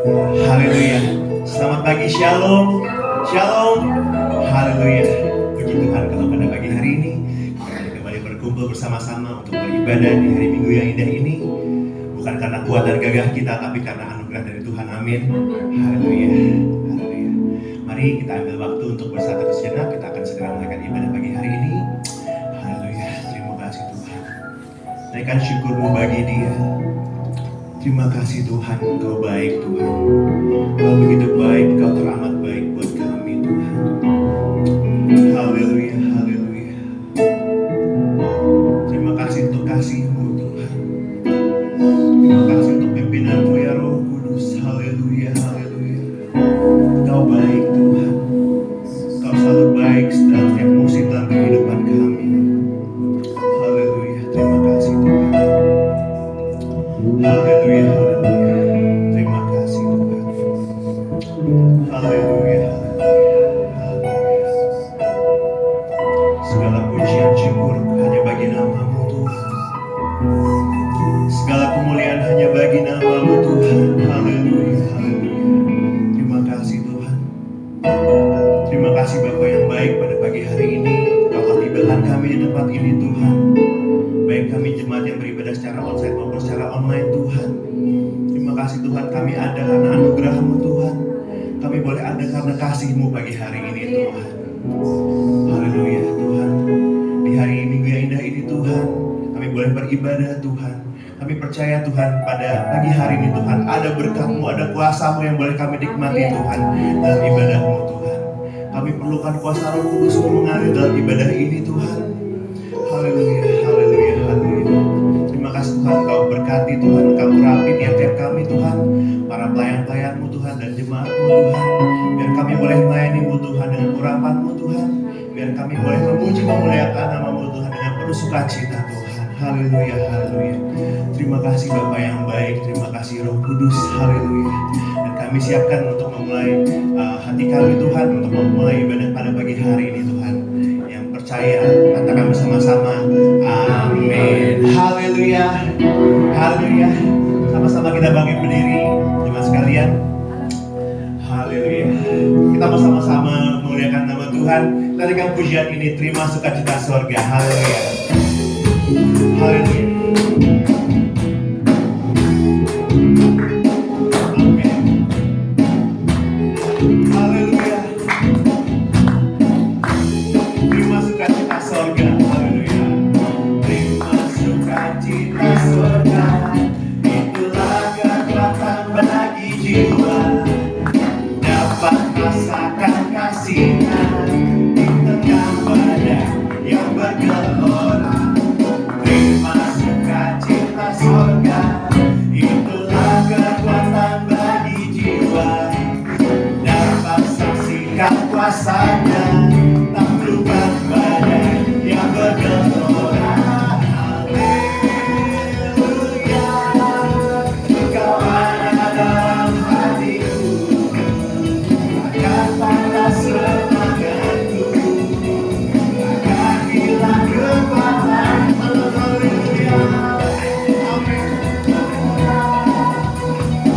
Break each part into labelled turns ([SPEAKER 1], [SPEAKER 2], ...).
[SPEAKER 1] Haleluya. Selamat pagi, shalom. Shalom. Haleluya. Puji Tuhan kalau pada pagi hari ini kita kembali berkumpul bersama-sama untuk beribadah di hari Minggu yang indah ini. Bukan karena kuat dan gagah kita, tapi karena anugerah dari Tuhan. Amin. Haleluya. Haleluya. Mari kita ambil waktu untuk bersatu sejenak. Kita akan segera melakukan ibadah pagi hari ini. Haleluya. Terima kasih Tuhan. Naikkan syukurmu bagi Dia. Terima kasih Tuhan, Engkau baik Tuhan. Engkau begitu baik, Engkau teramat baik buat kami Tuhan. Haleluya, haleluya. Terima kasih untuk kasih-Mu Tuhan. Terima kasih untuk pimpinan-Mu ya Roh Kudus. Haleluya, haleluya. Engkau baik Tuhan. Engkau selalu baik dalam setiap musim dalam kehidupan kami. Haleluya, terima kasih Tuhan. Haleluya, haleluya. Terima kasih Tuhan. Haleluya, haleluya. Segala pujian syukur hanya bagi nama-Mu Tuhan. Segala kemuliaan hanya bagi nama-Mu Tuhan. Haleluya, haleluya. Terima kasih Tuhan. Terima kasih Bapa yang baik pada pagi hari ini. Kau telah tibakan kami di tempat ini Tuhan. Baik kami jemaat yang beribadah secara onsite maupun secara online Tuhan. Terima kasih Tuhan, kami ada karena anugerah-Mu Tuhan. Kami boleh ada karena kasih-Mu pagi hari ini Tuhan. Haleluya Tuhan. Di hari Minggu yang indah ini Tuhan, kami boleh beribadah Tuhan. Kami percaya Tuhan pada pagi hari ini Tuhan, ada berkat-Mu, ada kuasa-Mu yang boleh kami nikmati Tuhan dalam ibadah-Mu Tuhan. Kami perlukan kuasa Roh Kudus-Mu mengalir dalam ibadah ini Tuhan. Haleluya, haleluya, haleluya. Terima kasih Tuhan, Kau berkati Tuhan, Kau urapi tiap-tiap kami Tuhan, para pelayan-pelayan-Mu Tuhan dan jemaat-Mu Tuhan. Biar kami boleh melayani-Mu Tuhan dengan urapan-Mu Tuhan. Biar kami boleh memuji memuliakan nama-Mu Tuhan dengan penuh sukacita Tuhan. Haleluya, haleluya. Terima kasih Bapa yang baik, terima kasih Roh Kudus. Haleluya. Dan kami siapkan untuk memulai hati kami Tuhan, untuk memulai ibadah pada pagi hari ini Tuhan. Percaya, katakan bersama-sama, amin. Haleluya, haleluya. Sama-sama kita bangkit berdiri, jemaat sekalian. Haleluya. Kita bersama-sama memuliakan nama Tuhan. Kita berikan pujian ini, terima sukacita sorga. Haleluya, haleluya. Kuasanya tak berubah badai yang bergelora. Haleluya, Kau ada dalam hatiku, akan panas semangatku, akan hilang kekuatan. Haleluya, amin.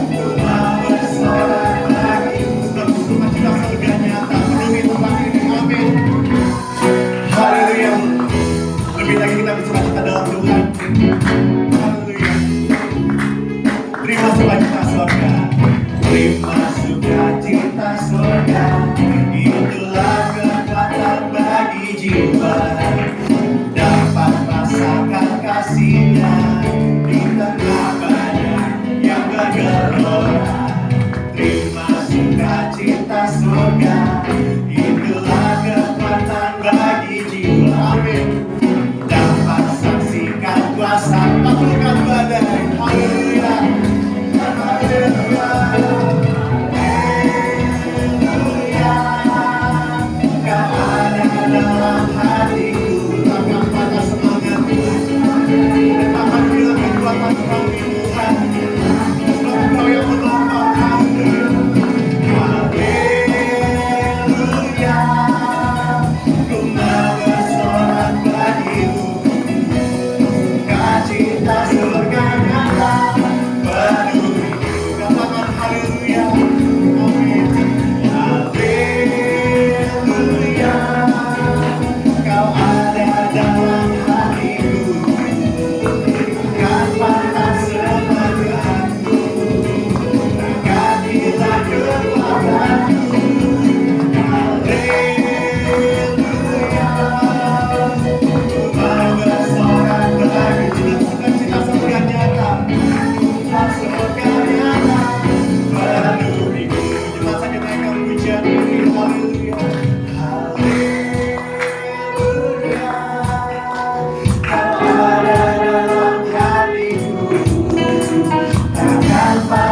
[SPEAKER 1] Ku mau bersorak lagi, sukacita surganya tak penuhi tempat ini. Amin. Haleluya. Lebih lagi kita bersukacita dalam Tuhan. Haleluya. Terima sukacita surga. Terima sukacita surga. Itulah kekuatan bagi jiwa. Dapat rasakan kasih-Nya di tengah badai yang bergelora. Terima sukacita surga. Itulah kekuatan bagi jiwa. Amin. Dapat saksikan kuasa taklukkan badai. Haleluya, haleluya, haleluya.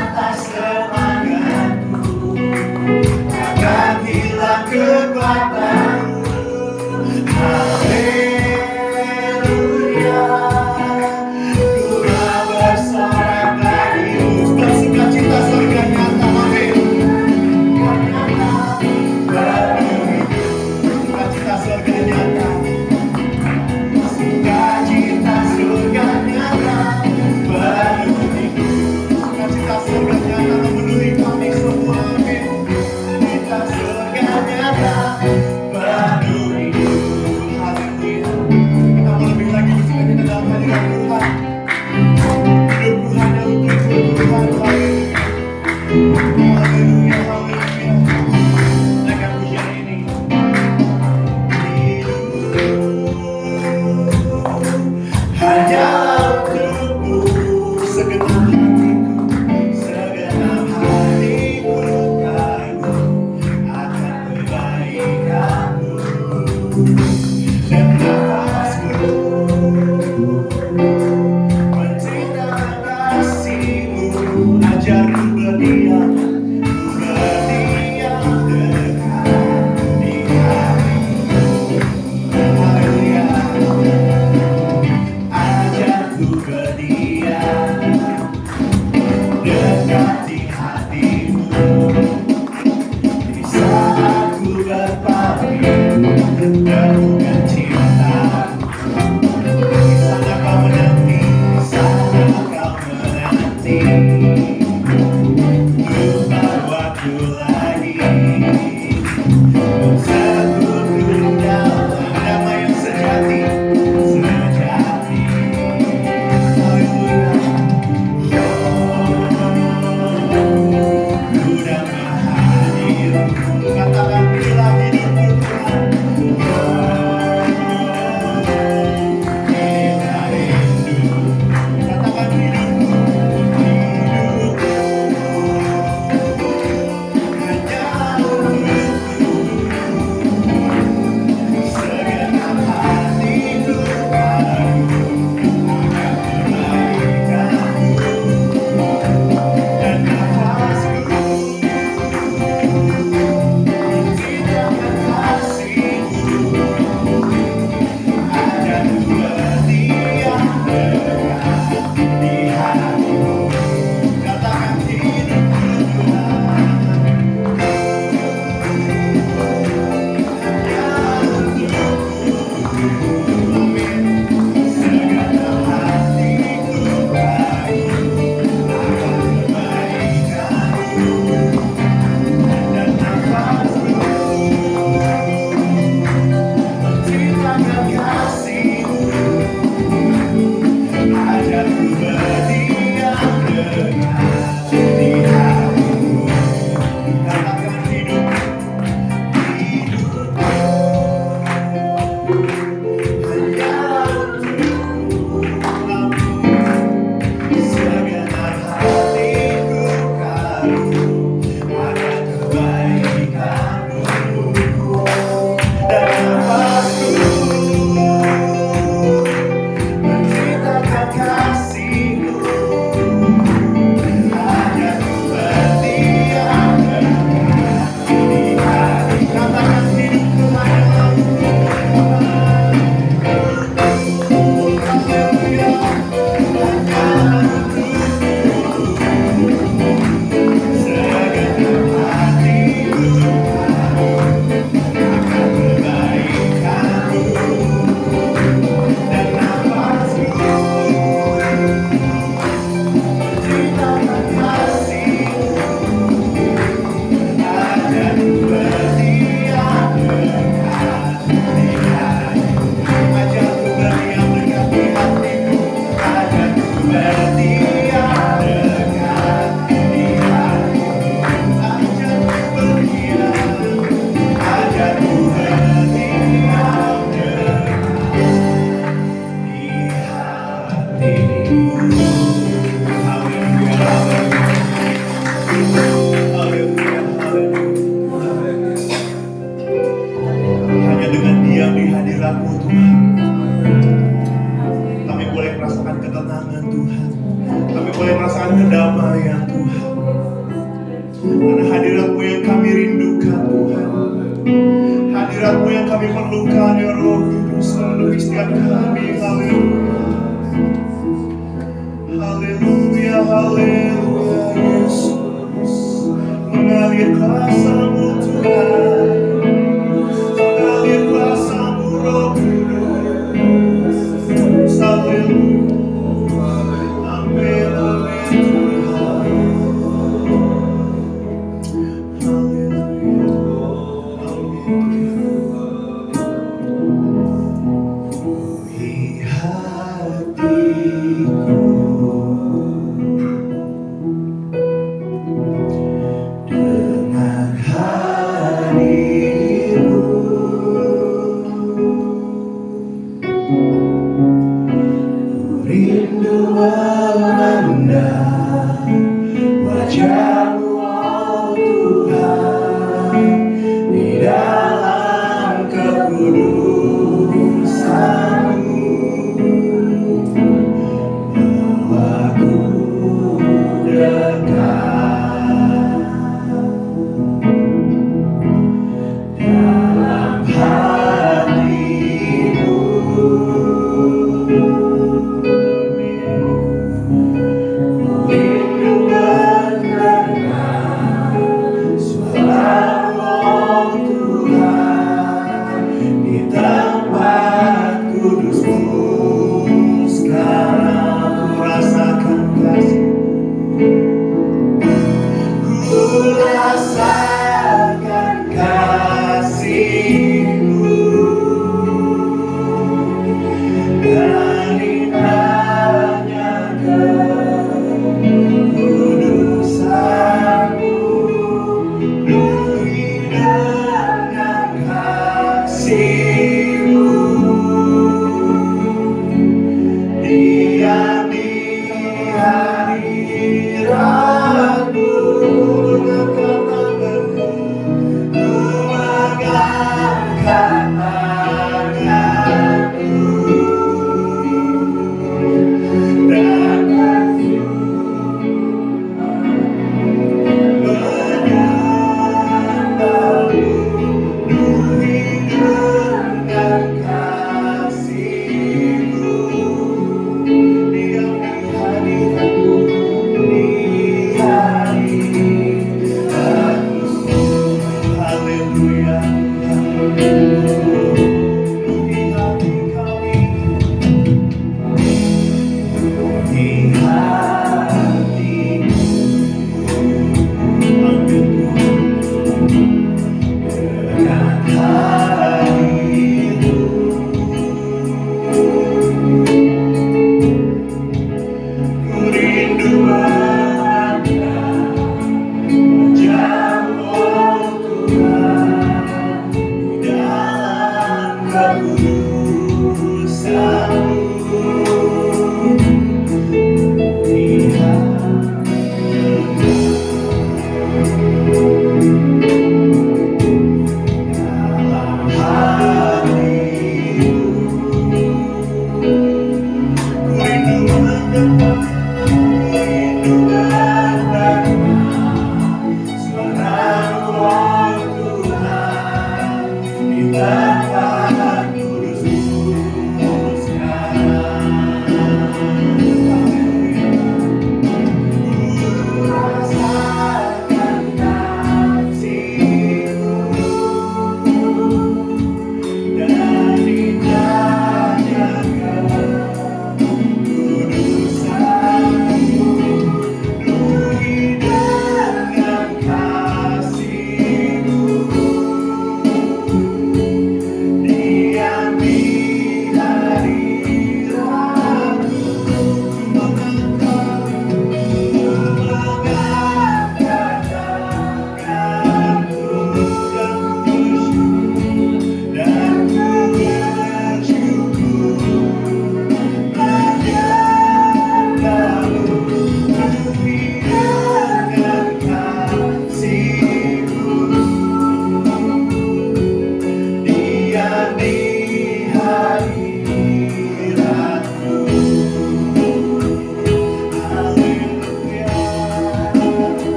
[SPEAKER 1] atas semangatku, takkan hilang kekuatanmu. Haleluya, ku bersorak lagi. Bersukacita surga nyata, amin. Sukacita surga nyata, sukacita surga nyata, baru hidup. Sukacita surga nyata. kami rindukan Tuhan. Hadirat-Mu yang kami perlukan ya Roh Kudus memenuhi setiap kami. Haleluya. Haleluya, haleluya Yesus. Mengalir kuasa-Mu Tuhan. Mengalir kuasa-Mu Roh Kudus. Haleluya. Amin, amin Tuhan.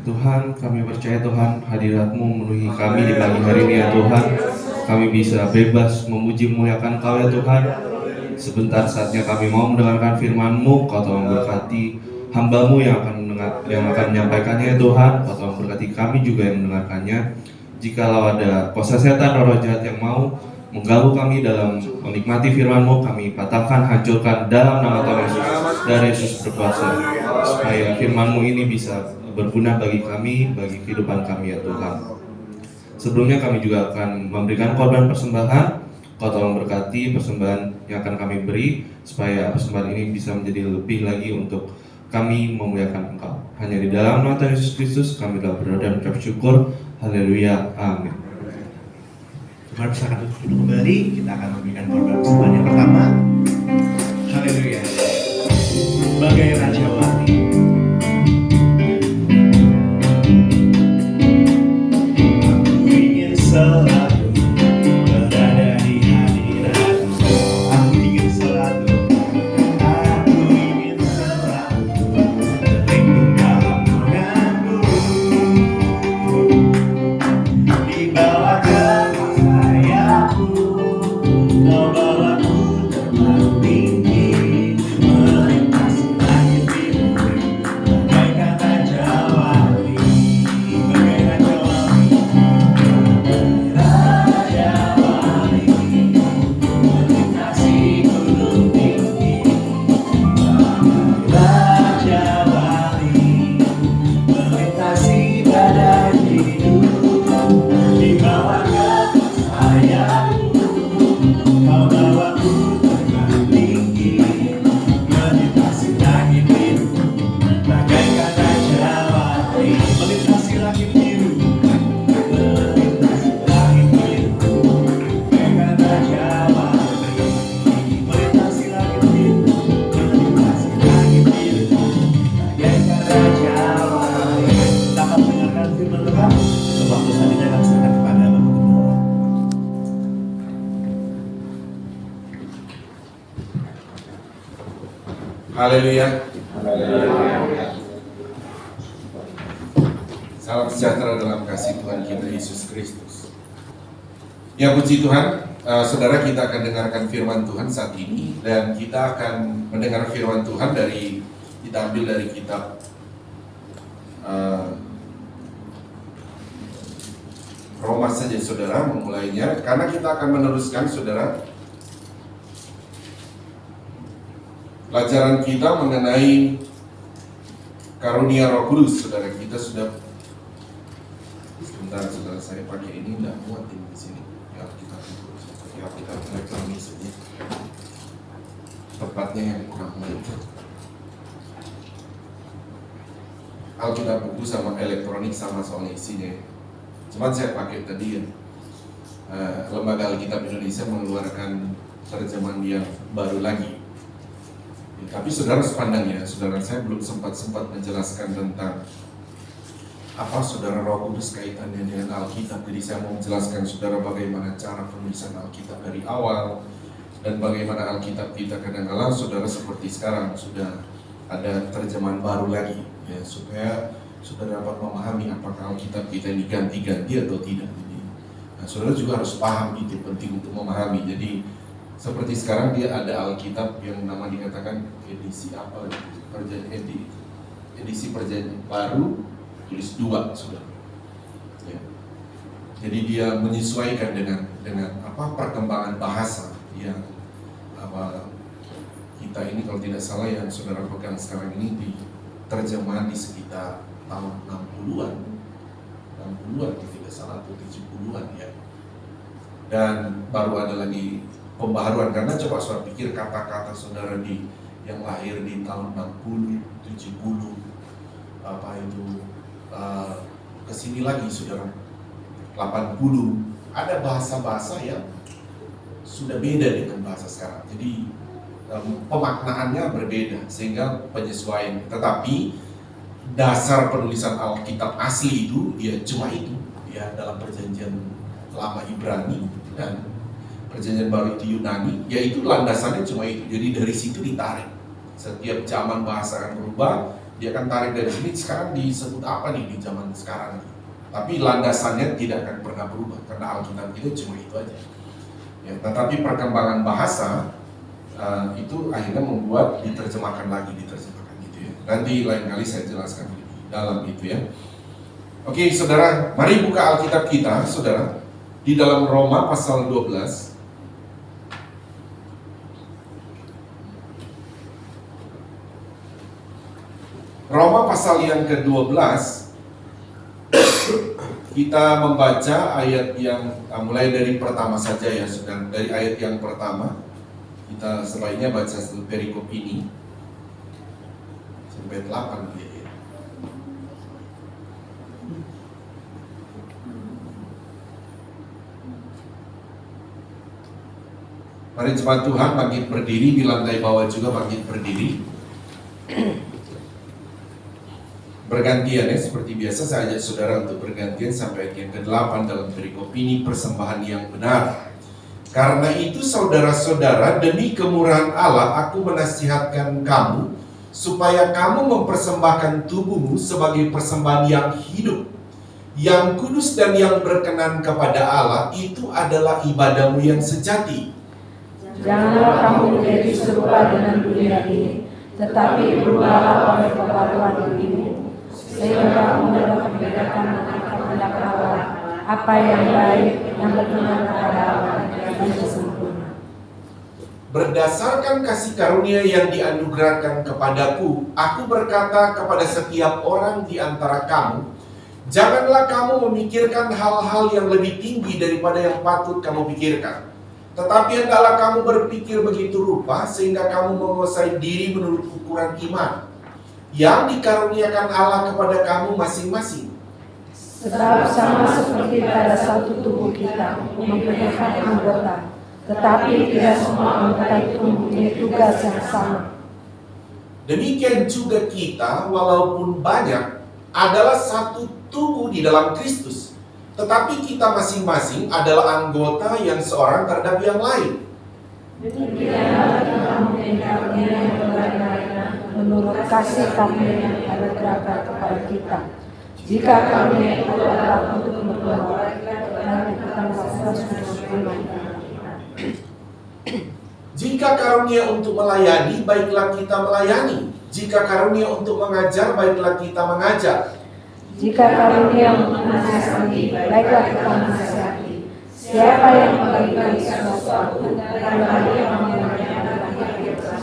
[SPEAKER 2] Tuhan, kami percaya Tuhan hadirat-Mu memenuhi kami di pagi hari ini ya Tuhan. Kami bisa bebas memuji memuliakan Kau ya Tuhan. Sebentar saatnya kami mau mendengarkan firman-Mu. Kau tolong berkati hamba-Mu yang akan menyampaikannya ya Tuhan. Kau tolong berkati kami juga yang mendengarkannya. Jikalau ada kuasa setan roh jahat yang mau mengganggu kami dalam menikmati firman-Mu, kami patahkan, hancurkan dalam nama Tuhan Yesus. Dan Yesus berkuasa supaya firman-Mu ini bisa berguna bagi kami, bagi kehidupan kami ya Tuhan. Sebelumnya kami juga akan memberikan korban persembahan. Kau tolong berkati persembahan yang akan kami beri, supaya persembahan ini bisa menjadi lebih lagi untuk kami memuliakan Engkau. Hanya di dalam nama Tuhan Yesus Kristus kami telah berdoa dan mengucap syukur. Haleluya, amin.
[SPEAKER 1] Mari silakan duduk kembali. Kita akan memberikan korban persembahan yang pertama. Haleluya. Bagai Raja Wali. Aku ingin selalu berada di hadirat-Mu. Aku ingin selalu terlindung dalam naungan-Mu. Di bawah kasih sayap-Mu, Kau bawaku terbang tinggi, melintasi langit biru, bagaikan Raja Wali, bagai Raja Wali, Raja Wali, melintasi gunung tinggi, Raja Wali, melintasi badai hidup, di bawah kasih sayap-Mu, Kau bawaku terbang tinggi, melintasi langit biru, bagaikan Raja Wali, melintasi langit biru, melintasi langit biru, bagaikan Raja Wali, melintasi langit biru, melintasi langit biru, bagaikan Raja Wali. Dapat mendengarkan firman Tuhan. Waktu saat ini akan serahkan kepada Bapak Gubernur.
[SPEAKER 3] Haleluya. Salam sejahtera dalam kasih Tuhan kita Yesus Kristus. Ya puji Tuhan, saudara, kita akan dengarkan firman Tuhan saat ini, dan kita akan mendengar firman Tuhan kita ambil dari kitab Roma saja saudara memulainya, karena kita akan meneruskan saudara pelajaran kita mengenai karunia Roh Kudus. Saudara, kita sudah sebentar saudara, saya pakai ini tidak muat di sini. Ya kita seperti kita elektronik saja. Tepatnya yang kurang muat. Alkitab buku sama elektronik sama soalnya isinya. Cuman saya pakai tadi ya. Lembaga Alkitab Indonesia mengeluarkan terjemahan yang baru lagi. Tapi saudara sepandang ya, saudara, saya belum sempat menjelaskan tentang apa saudara Roh Kudus kaitannya dengan Alkitab. Jadi saya mau menjelaskan saudara bagaimana cara penulisan Alkitab dari awal, dan bagaimana Alkitab kita kadang-kala saudara seperti sekarang sudah ada terjemahan baru lagi ya, supaya saudara dapat memahami apakah Alkitab kita ini ganti-ganti atau tidak. Jadi, saudara juga harus paham, itu penting untuk memahami. Jadi seperti sekarang dia ada Alkitab yang nama dikatakan edisi apa, edisi perjanjian baru tulis 2 saudara. Ya. Jadi dia menyesuaikan dengan apa perkembangan bahasa yang apa kita ini, kalau tidak salah yang saudara pegang sekarang ini di terjemahan di sekitar tahun 60-an kalau tidak salah, atau 70-an ya. Dan baru ada lagi pembaharuan, karena coba saudara pikir kata-kata saudara yang lahir di tahun 60, 70, apa itu kesini lagi saudara 80, ada bahasa-bahasa yang sudah beda dengan bahasa sekarang. Jadi pemaknaannya berbeda, sehingga penyesuaian. Tetapi dasar penulisan Alkitab asli itu ya cuma itu ya, dalam perjanjian lama Ibrani dan perjanjian baru itu Yunani, yaitu landasannya cuma itu. Jadi dari situ ditarik. Setiap zaman bahasa akan berubah, dia akan tarik dari sini. Sekarang disebut apa nih di zaman sekarang? Tapi landasannya tidak akan pernah berubah karena Alkitab itu cuma itu aja. Ya, tetapi perkembangan bahasa itu akhirnya membuat diterjemahkan gitu ya. Nanti lain kali saya jelaskan lebih dalam itu ya. Oke, saudara, mari buka Alkitab kita, saudara, di dalam Roma pasal 12. Roma pasal yang ke-12, kita membaca ayat yang mulai dari pertama saja ya, saudara. Dari ayat yang pertama, kita sebaiknya baca perikop ini sampai 8 ya. Mari jemaat Tuhan bangkit berdiri, di lantai bawah juga bangkit berdiri. Bergantian ya, seperti biasa saya ajak saudara untuk bergantian sampai ayat yang ke-8 dalam perikop ini, persembahan yang benar. Karena itu saudara-saudara, demi kemurahan Allah aku menasihatkan kamu supaya kamu mempersembahkan tubuhmu sebagai persembahan yang hidup, yang kudus dan yang berkenan kepada Allah. Itu adalah ibadahmu yang sejati.
[SPEAKER 4] Janganlah kamu menjadi serupa dengan dunia ini, tetapi berubahlah oleh pengetahuan dirimu, sehingga kamu dapat membedakan dengan kehendak Allah, apa yang baik, yang berkenan kepada Allah, dan sempurna.
[SPEAKER 3] Berdasarkan kasih karunia yang dianugerahkan kepadaku, aku berkata kepada setiap orang di antara kamu, janganlah kamu memikirkan hal-hal yang lebih tinggi daripada yang patut kamu pikirkan. Tetapi hendaklah kamu berpikir begitu rupa sehingga kamu menguasai diri menurut ukuran iman yang dikaruniakan Allah kepada kamu masing-masing.
[SPEAKER 4] Sebab sama seperti pada satu tubuh kita mempunyai anggota, tetapi tidak semua anggota itu mempunyai tugas yang sama.
[SPEAKER 3] Demikian juga kita, walaupun banyak, adalah satu tubuh di dalam Kristus. Tetapi kita masing-masing adalah anggota yang seorang terhadap yang lain.
[SPEAKER 4] Demikianlah kita mempunyai karunia yang berbeda-beda menurut kasih karunia yang ada gerakan kepada kita. Jika karunia itu adalah untuk berbuat, dan kita melakukan semua
[SPEAKER 3] Jika karunia untuk melayani, baiklah kita melayani. Jika karunia untuk mengajar, baiklah kita mengajar.
[SPEAKER 4] Jika karunia untuk menasihati, baiklah kita menasihati. Siapa yang membagikan sesuatu, baiklah dia memberikan kita.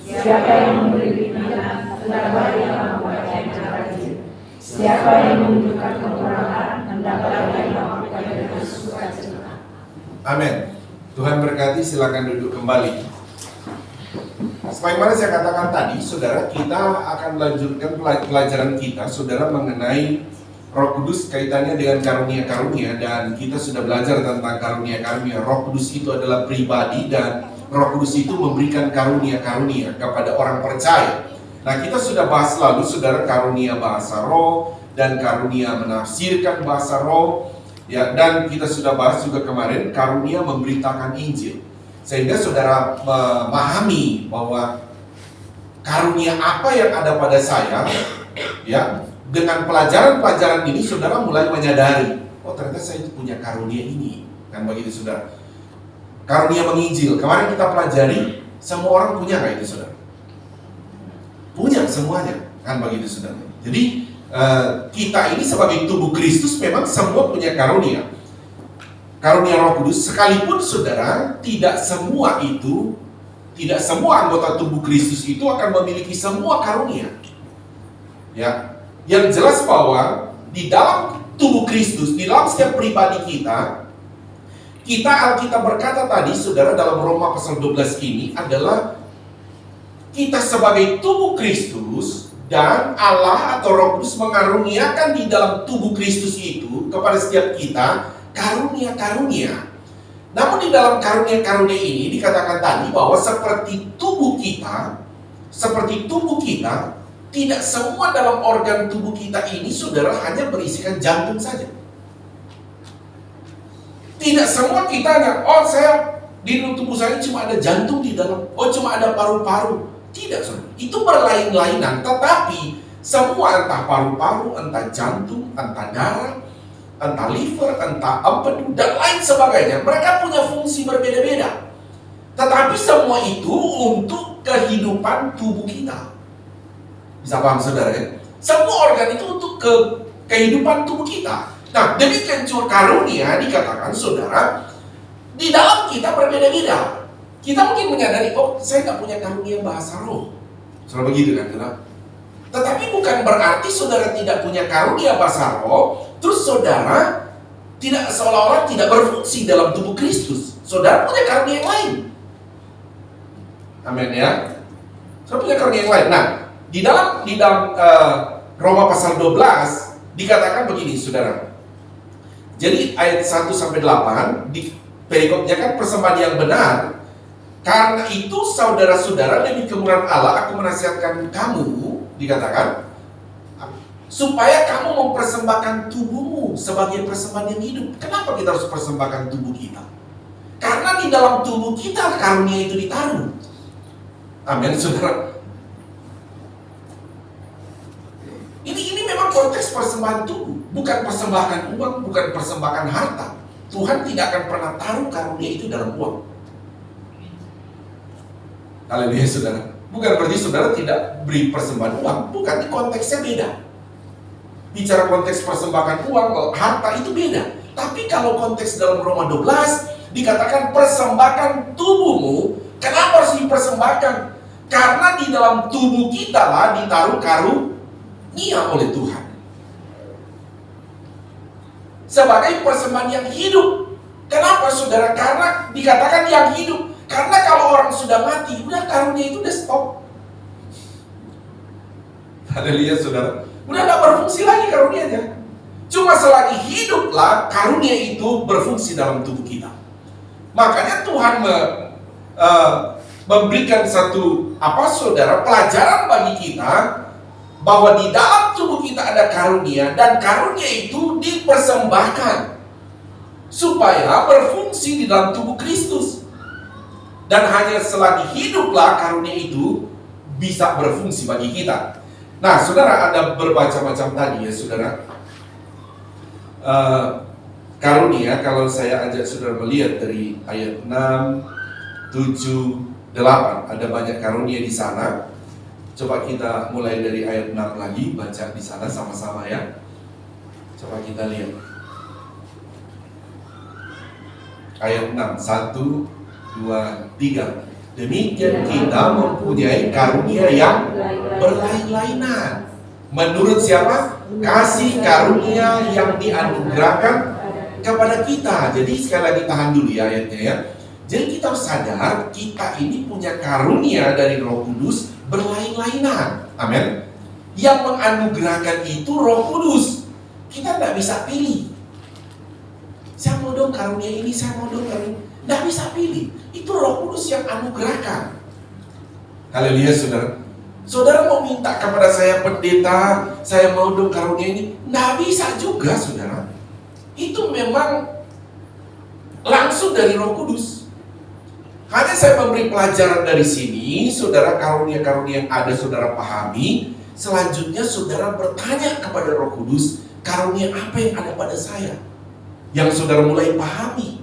[SPEAKER 4] Siapa yang memberi pikiran, baiklah dia memberikan rajin. Siapa yang menunjukkan kekurangan, hendaklah dia melakukan dengan sukacita.
[SPEAKER 3] Amin. Tuhan berkati, silakan duduk kembali. Sebagaimana saya katakan tadi, saudara, kita akan melanjutkan pelajaran kita, saudara, mengenai Roh Kudus kaitannya dengan karunia-karunia, dan kita sudah belajar tentang karunia-karunia. Roh Kudus itu adalah pribadi dan Roh Kudus itu memberikan karunia-karunia kepada orang percaya. Nah, kita sudah bahas lalu, saudara, karunia bahasa roh dan karunia menafsirkan bahasa roh, ya, dan kita sudah bahas juga kemarin karunia memberitakan Injil. Sehingga saudara memahami bahwa karunia apa yang ada pada saya, ya, dengan pelajaran-pelajaran ini saudara mulai menyadari, oh ternyata saya punya karunia ini, kan begitu saudara. Karunia menginjil, kemarin kita pelajari, semua orang punya nggak itu saudara? Punya semuanya, kan begitu saudara. Jadi kita ini sebagai tubuh Kristus memang semua punya karunia. Karunia Roh Kudus, sekalipun saudara, tidak semua anggota tubuh Kristus itu akan memiliki semua karunia. Ya, yang jelas bahwa di dalam tubuh Kristus, di dalam setiap pribadi kita Alkitab berkata tadi, saudara, dalam Roma pasal 12 ini adalah kita sebagai tubuh Kristus dan Allah atau Roh Kudus mengaruniakan di dalam tubuh Kristus itu kepada setiap kita karunia-karunia. Namun di dalam karunia-karunia ini dikatakan tadi bahwa seperti tubuh kita, tidak semua dalam organ tubuh kita ini, saudara, hanya berisikan jantung saja. Tidak semua kita hanya, oh saya di dalam tubuh saya cuma ada jantung di dalam, oh cuma ada paru-paru. Tidak, saudara. Itu berlain-lainan, tetapi Semua, entah paru-paru, entah jantung, entah darah, entah liver, entah empedu, dan lain sebagainya. Mereka punya fungsi berbeda-beda. Tetapi semua itu untuk kehidupan tubuh kita. Bisa paham saudara ya? Semua organ itu untuk kehidupan tubuh kita. Nah, demikian juga karunia dikatakan saudara, di dalam kita berbeda-beda. Kita mungkin menyadari, oh saya nggak punya karunia bahasa roh. Saudara begitu kan, saudara? Tetapi bukan berarti saudara tidak punya karunia bahasa roh, terus saudara tidak seolah-olah tidak berfungsi dalam tubuh Kristus. Saudara punya karunia yang lain. Amin ya. Saudara punya karunia yang lain. Nah, di dalam Roma pasal 12 dikatakan begini, saudara. Jadi ayat 1 sampai 8 di perikopnya kan persembahan yang benar. Karena itu saudara-saudara, demi kemurahan Allah aku menasihatkan kamu, dikatakan, supaya kamu mempersembahkan tubuhmu sebagai persembahan yang hidup. Kenapa kita harus persembahkan tubuh kita? Karena di dalam tubuh kita karunia itu ditaruh. Amin, saudara. Ini memang konteks persembahan tubuh, bukan persembahkan uang, bukan persembahkan harta. Tuhan tidak akan pernah taruh karunia itu dalam uang. Haleluya, saudara. Bukan berarti saudara tidak beri persembahan uang, bukan, ini konteksnya beda. Bicara konteks persembahan uang, harta itu beda. Tapi kalau konteks dalam Roma 12 dikatakan persembahkan tubuhmu. Kenapa harus dipersembahkan? Karena di dalam tubuh kita lah ditaruh karunia oleh Tuhan sebagai persembahan yang hidup. Kenapa saudara? Karena dikatakan yang hidup. Karena kalau orang sudah mati, udah karunia itu udah stop. Haleluya, saudara. Udah gak berfungsi lagi karunianya. Cuma selagi hiduplah karunia itu berfungsi dalam tubuh kita. Makanya Tuhan memberikan satu saudara, pelajaran bagi kita bahwa di dalam tubuh kita ada karunia, dan karunia itu dipersembahkan supaya berfungsi di dalam tubuh Kristus. Dan hanya selagi hiduplah karunia itu bisa berfungsi bagi kita. Nah, saudara, ada bermacam-macam tadi ya, saudara. Karunia, kalau saya ajak saudara melihat dari ayat 6, 7, 8, ada banyak karunia di sana. Coba kita mulai dari ayat 6 lagi, baca di sana sama-sama ya. Coba kita lihat. Ayat 6, 1, 2, 3. Demikian kita mempunyai karunia yang berlain-lainan. Menurut siapa? Kasih karunia yang dianugerahkan kepada kita. Jadi sekali lagi tahan dulu ya ayatnya ya. Jadi kita harus sadar, kita ini punya karunia dari Roh Kudus berlain-lainan. Amin. Yang menganugerahkan itu Roh Kudus. Kita tidak bisa pilih. Saya mau dong karunia ini, saya mau dong karunia. Tidak bisa pilih. Itu Roh Kudus yang anugerahkan. Haleluya, saudara. Saudara mau minta kepada saya, pendeta, saya mau dong karunia ini. Tidak bisa juga, saudara. Itu memang langsung dari Roh Kudus. Hanya saya memberi pelajaran dari sini, saudara, karunia-karunia yang ada saudara pahami. Selanjutnya saudara bertanya kepada Roh Kudus, karunia apa yang ada pada saya? Yang saudara mulai pahami.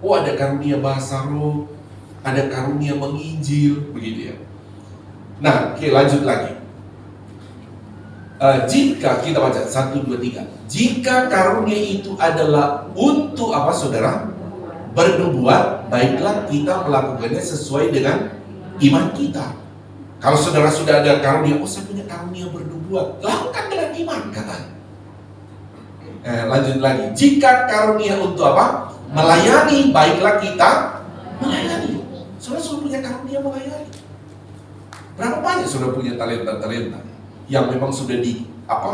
[SPEAKER 3] Oh, ada karunia bahasa roh, ada karunia menginjil, begitu ya. Nah, oke, lanjut lagi. Jika kita baca 1, 2, 3. Jika karunia itu adalah untuk apa, saudara? Bernubuat, baiklah kita melakukannya sesuai dengan iman kita. Kalau saudara sudah ada karunia, oh saya punya karunia bernubuat, lakukan dengan iman, katanya. Lanjut lagi. Jika karunia untuk apa? Melayani, baiklah kita melayani. Saudara sudah punya karunia melayani. Berapa banyak saudara punya talenta-talenta yang memang sudah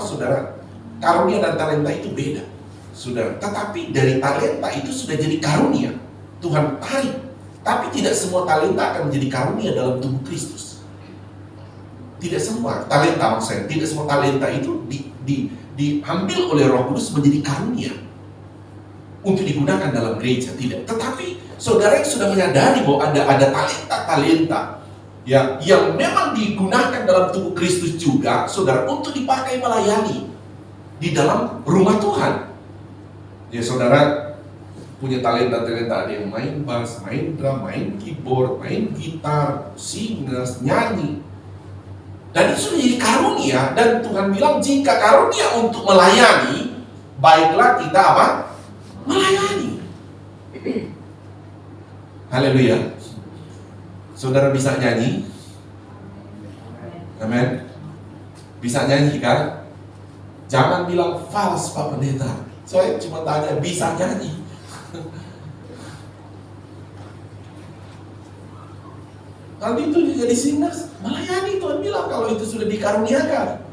[SPEAKER 3] saudara, karunia dan talenta itu beda. Saudara, tetapi dari talenta itu sudah jadi karunia. Tuhan tarik. Tapi tidak semua talenta akan menjadi karunia dalam tubuh Kristus. Tidak semua talenta, maksud saya, tidak semua talenta itu diambil oleh Roh Kudus menjadi karunia untuk digunakan dalam gereja, tidak. Tetapi saudara yang sudah menyadari bahwa ada talenta-talenta ya, yang memang digunakan dalam tubuh Kristus juga, saudara, untuk dipakai melayani di dalam rumah Tuhan. Ya, saudara punya talenta-talenta, ada yang main bass, main drum, main keyboard, main gitar, singers, nyanyi. Dan itu sudah jadi karunia, dan Tuhan bilang jika karunia untuk melayani, baiklah kita apa? Melayani. Haleluya. Saudara bisa nyanyi? Amin. Bisa nyanyi kan? Jangan bilang fals Pak Pendeta. Saya cuma tanya, bisa nyanyi? Nanti itu jadi singers, melayani. Tuhan bilang kalau itu sudah dikaruniakan.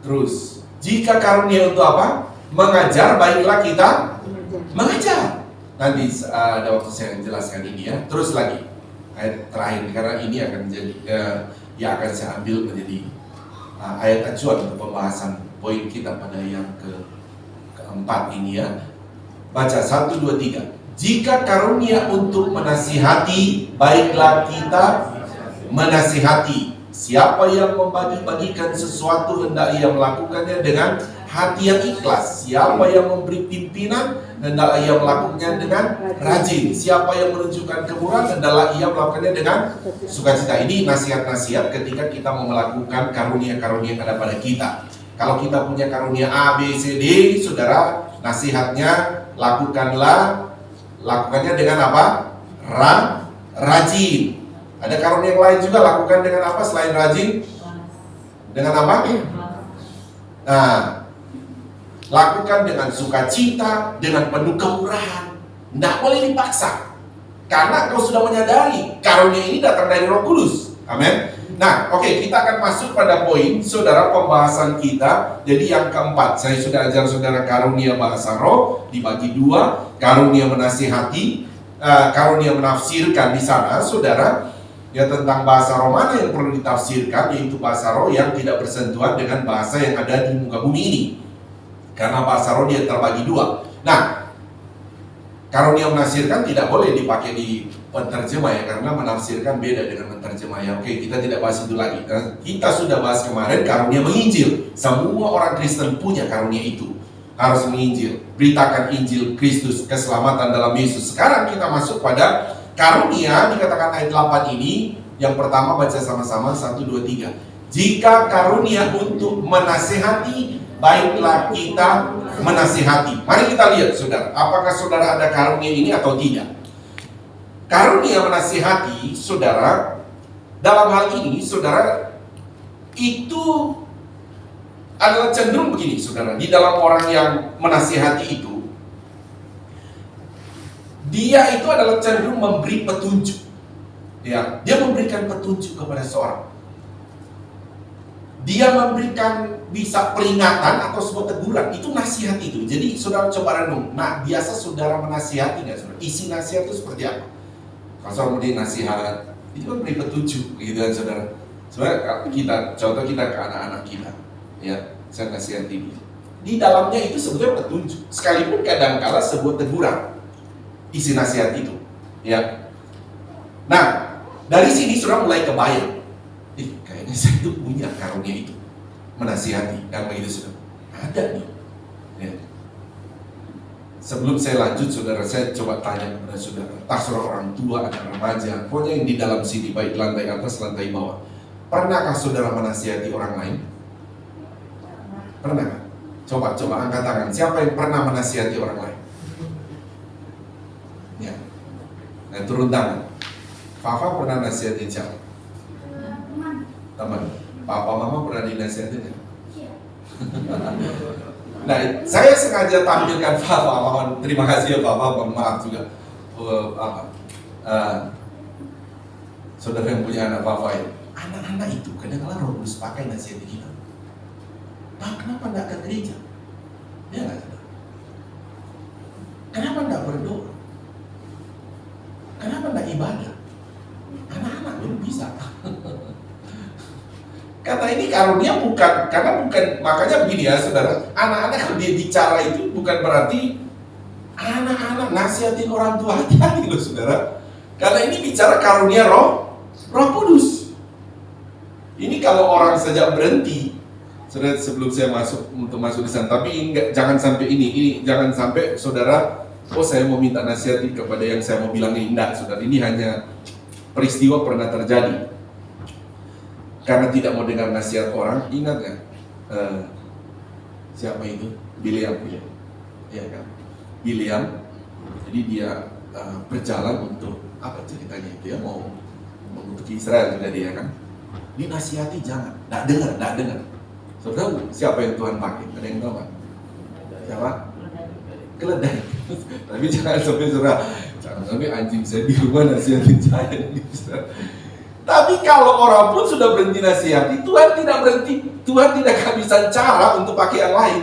[SPEAKER 3] Terus, jika karunia untuk apa? Mengajar, baiklah kita mengajar. Nanti ada waktu saya jelaskan ini ya. Terus lagi, ayat terakhir, karena ini akan menjadi yang akan saya ambil menjadi ayat acuan untuk pembahasan poin kita pada yang keempat ini ya. Baca 1, 2, 3. Jika karunia untuk menasihati, baiklah kita menasihati. Siapa yang membagi-bagikan sesuatu hendak ia melakukannya dengan hati yang ikhlas. Siapa yang memberi pimpinan hendaklah ia melakukannya dengan rajin. Siapa yang menunjukkan kemurahan hendaklah ia melakukannya dengan sukacita. Ini nasihat-nasihat ketika kita mau melakukan karunia-karunia yang ada pada kita. Kalau kita punya karunia A, B, C, D, saudara, nasihatnya lakukannya dengan apa? Rajin. Ada karunia yang lain juga, lakukan dengan apa selain rajin? Dengan apa? Nah, lakukan dengan sukacita, dengan penuh kemurahan. Tidak boleh dipaksa. Karena kau sudah menyadari karunia ini datang dari Roh Kudus. Amin. Nah, oke, kita akan masuk pada poin, saudara, pembahasan kita. Jadi yang keempat, saya sudah ajar saudara karunia bahasa roh dibagi dua, karunia menasihati, karunia menafsirkan di sana, saudara. Ya, tentang bahasa roh mana yang perlu ditafsirkan, yaitu bahasa roh yang tidak bersentuhan dengan bahasa yang ada di muka bumi ini. Karena bahasa roh dia terbagi dua. Nah, karunia menafsirkan tidak boleh dipakai di penterjemah ya, karena menafsirkan beda dengan menterjemah ya. Oke, kita tidak bahas itu lagi. Kita sudah bahas kemarin karunia menginjil. Semua orang Kristen punya karunia itu. Harus menginjil, beritakan Injil Kristus, keselamatan dalam Yesus. Sekarang kita masuk pada karunia, dikatakan ayat 8 ini. Yang pertama baca sama-sama, 1, 2, 3. Jika karunia untuk menasihati, baiklah kita menasihati. Mari kita lihat saudara, apakah saudara ada karunia ini atau tidak. Karunia menasihati, saudara, dalam hal ini, saudara, itu adalah cenderung begini, saudara. Di dalam orang yang menasihati itu, dia itu adalah cenderung memberi petunjuk. Ya, dia memberikan petunjuk kepada seorang. Dia memberikan bisa peringatan atau sebuah teguran. Itu nasihat itu. Jadi saudara coba renung. Nah, biasa saudara menasihati nggak saudara? Isi nasihat itu seperti apa? Kalau saudara memberi nasihat, itu kan beri petunjuk, gitu kan saudara. Sebenarnya kita, contoh kita ke anak-anak kita, ya, saya nasihati dia. Di dalamnya itu sebetulnya petunjuk. Sekalipun kadang-kala sebuah teguran. Isi nasihat itu, ya. Nah, dari sini sudah mulai kebayang. Kayaknya saya itu punya karunia itu, menasihati, kan begitu sudah. Ada nih. Ya. Sebelum saya lanjut, saudara, saya coba tanya kepada saudara, terserah orang tua, anak remaja, pokoknya yang di dalam sini, baik lantai atas, lantai bawah. Pernahkah saudara menasihati orang lain? Pernah? Coba angkat tangan. Siapa yang pernah menasihati orang lain? Ya. Nah, turun tangan. Fafa pernah nasihatin siapa? Teman. Papa mama pernah dinasihatin ya? Nah, saya sengaja tampilkan Fafa. Mohon terima kasih ya Fafa, maaf juga. Saudara yang punya anak Fafa ya. Anak-anak itu kadang-kadang Roh Kudus pakai nasihat kita. Nah, kenapa enggak ke gereja? Ya nggak? Kenapa enggak berdoa? Kenapa enggak ibadah? Anak-anak belum bisa. Karena ini karunia makanya begini ya saudara, anak-anak kalau dia bicara itu bukan berarti anak-anak nasihatin orang tua, hati-hati loh saudara. Karena ini bicara karunia roh kudus. Ini kalau orang saja berhenti, saudara, sebelum saya masuk di sana, tapi jangan sampai ini jangan sampai saudara, saya mau minta nasihati kepada yang saya mau bilang ini, enggak saudara, ini hanya peristiwa pernah terjadi. Karena tidak mau dengar nasihat orang, ingat kan? Siapa itu? Bileam, ya kan? Bileam, jadi dia berjalan untuk apa ceritanya itu ya, mau mengutuki Israel juga dia kan? Dinasihati jangan, tidak dengar. Saudara, siapa yang Tuhan pakai? Ada yang tahu kan? Siapa? Keledai. Tapi jangan sampai anjing saya di rumah nasihatin saya. Tapi kalau orang pun sudah berhenti nasihati, Tuhan tidak berhenti. Tuhan tidak kehabisan cara untuk pakai yang lain.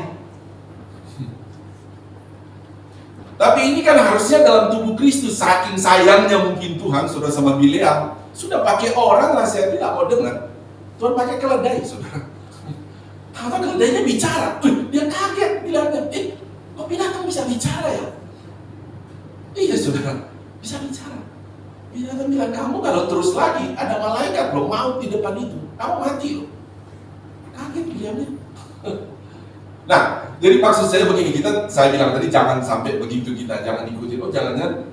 [SPEAKER 3] Tapi ini kan harusnya dalam tubuh Kristus, saking sayangnya mungkin Tuhan sudah sama Bileam, sudah pakai orang nasihati tidak mau dengar. Tuhan pakai keledai, saudara. Karena keledainya bicara, dia kaget bilangnya, kok binatang bisa bicara ya? Iya saudara, bisa bicara. Binatang bilang, kamu kalau terus lagi ada malaikat loh maut di depan itu, kamu mati loh. Kaget bilangnya. Nah, jadi maksud saya begini, saya bilang tadi jangan sampai begitu jangan ikutin, jangan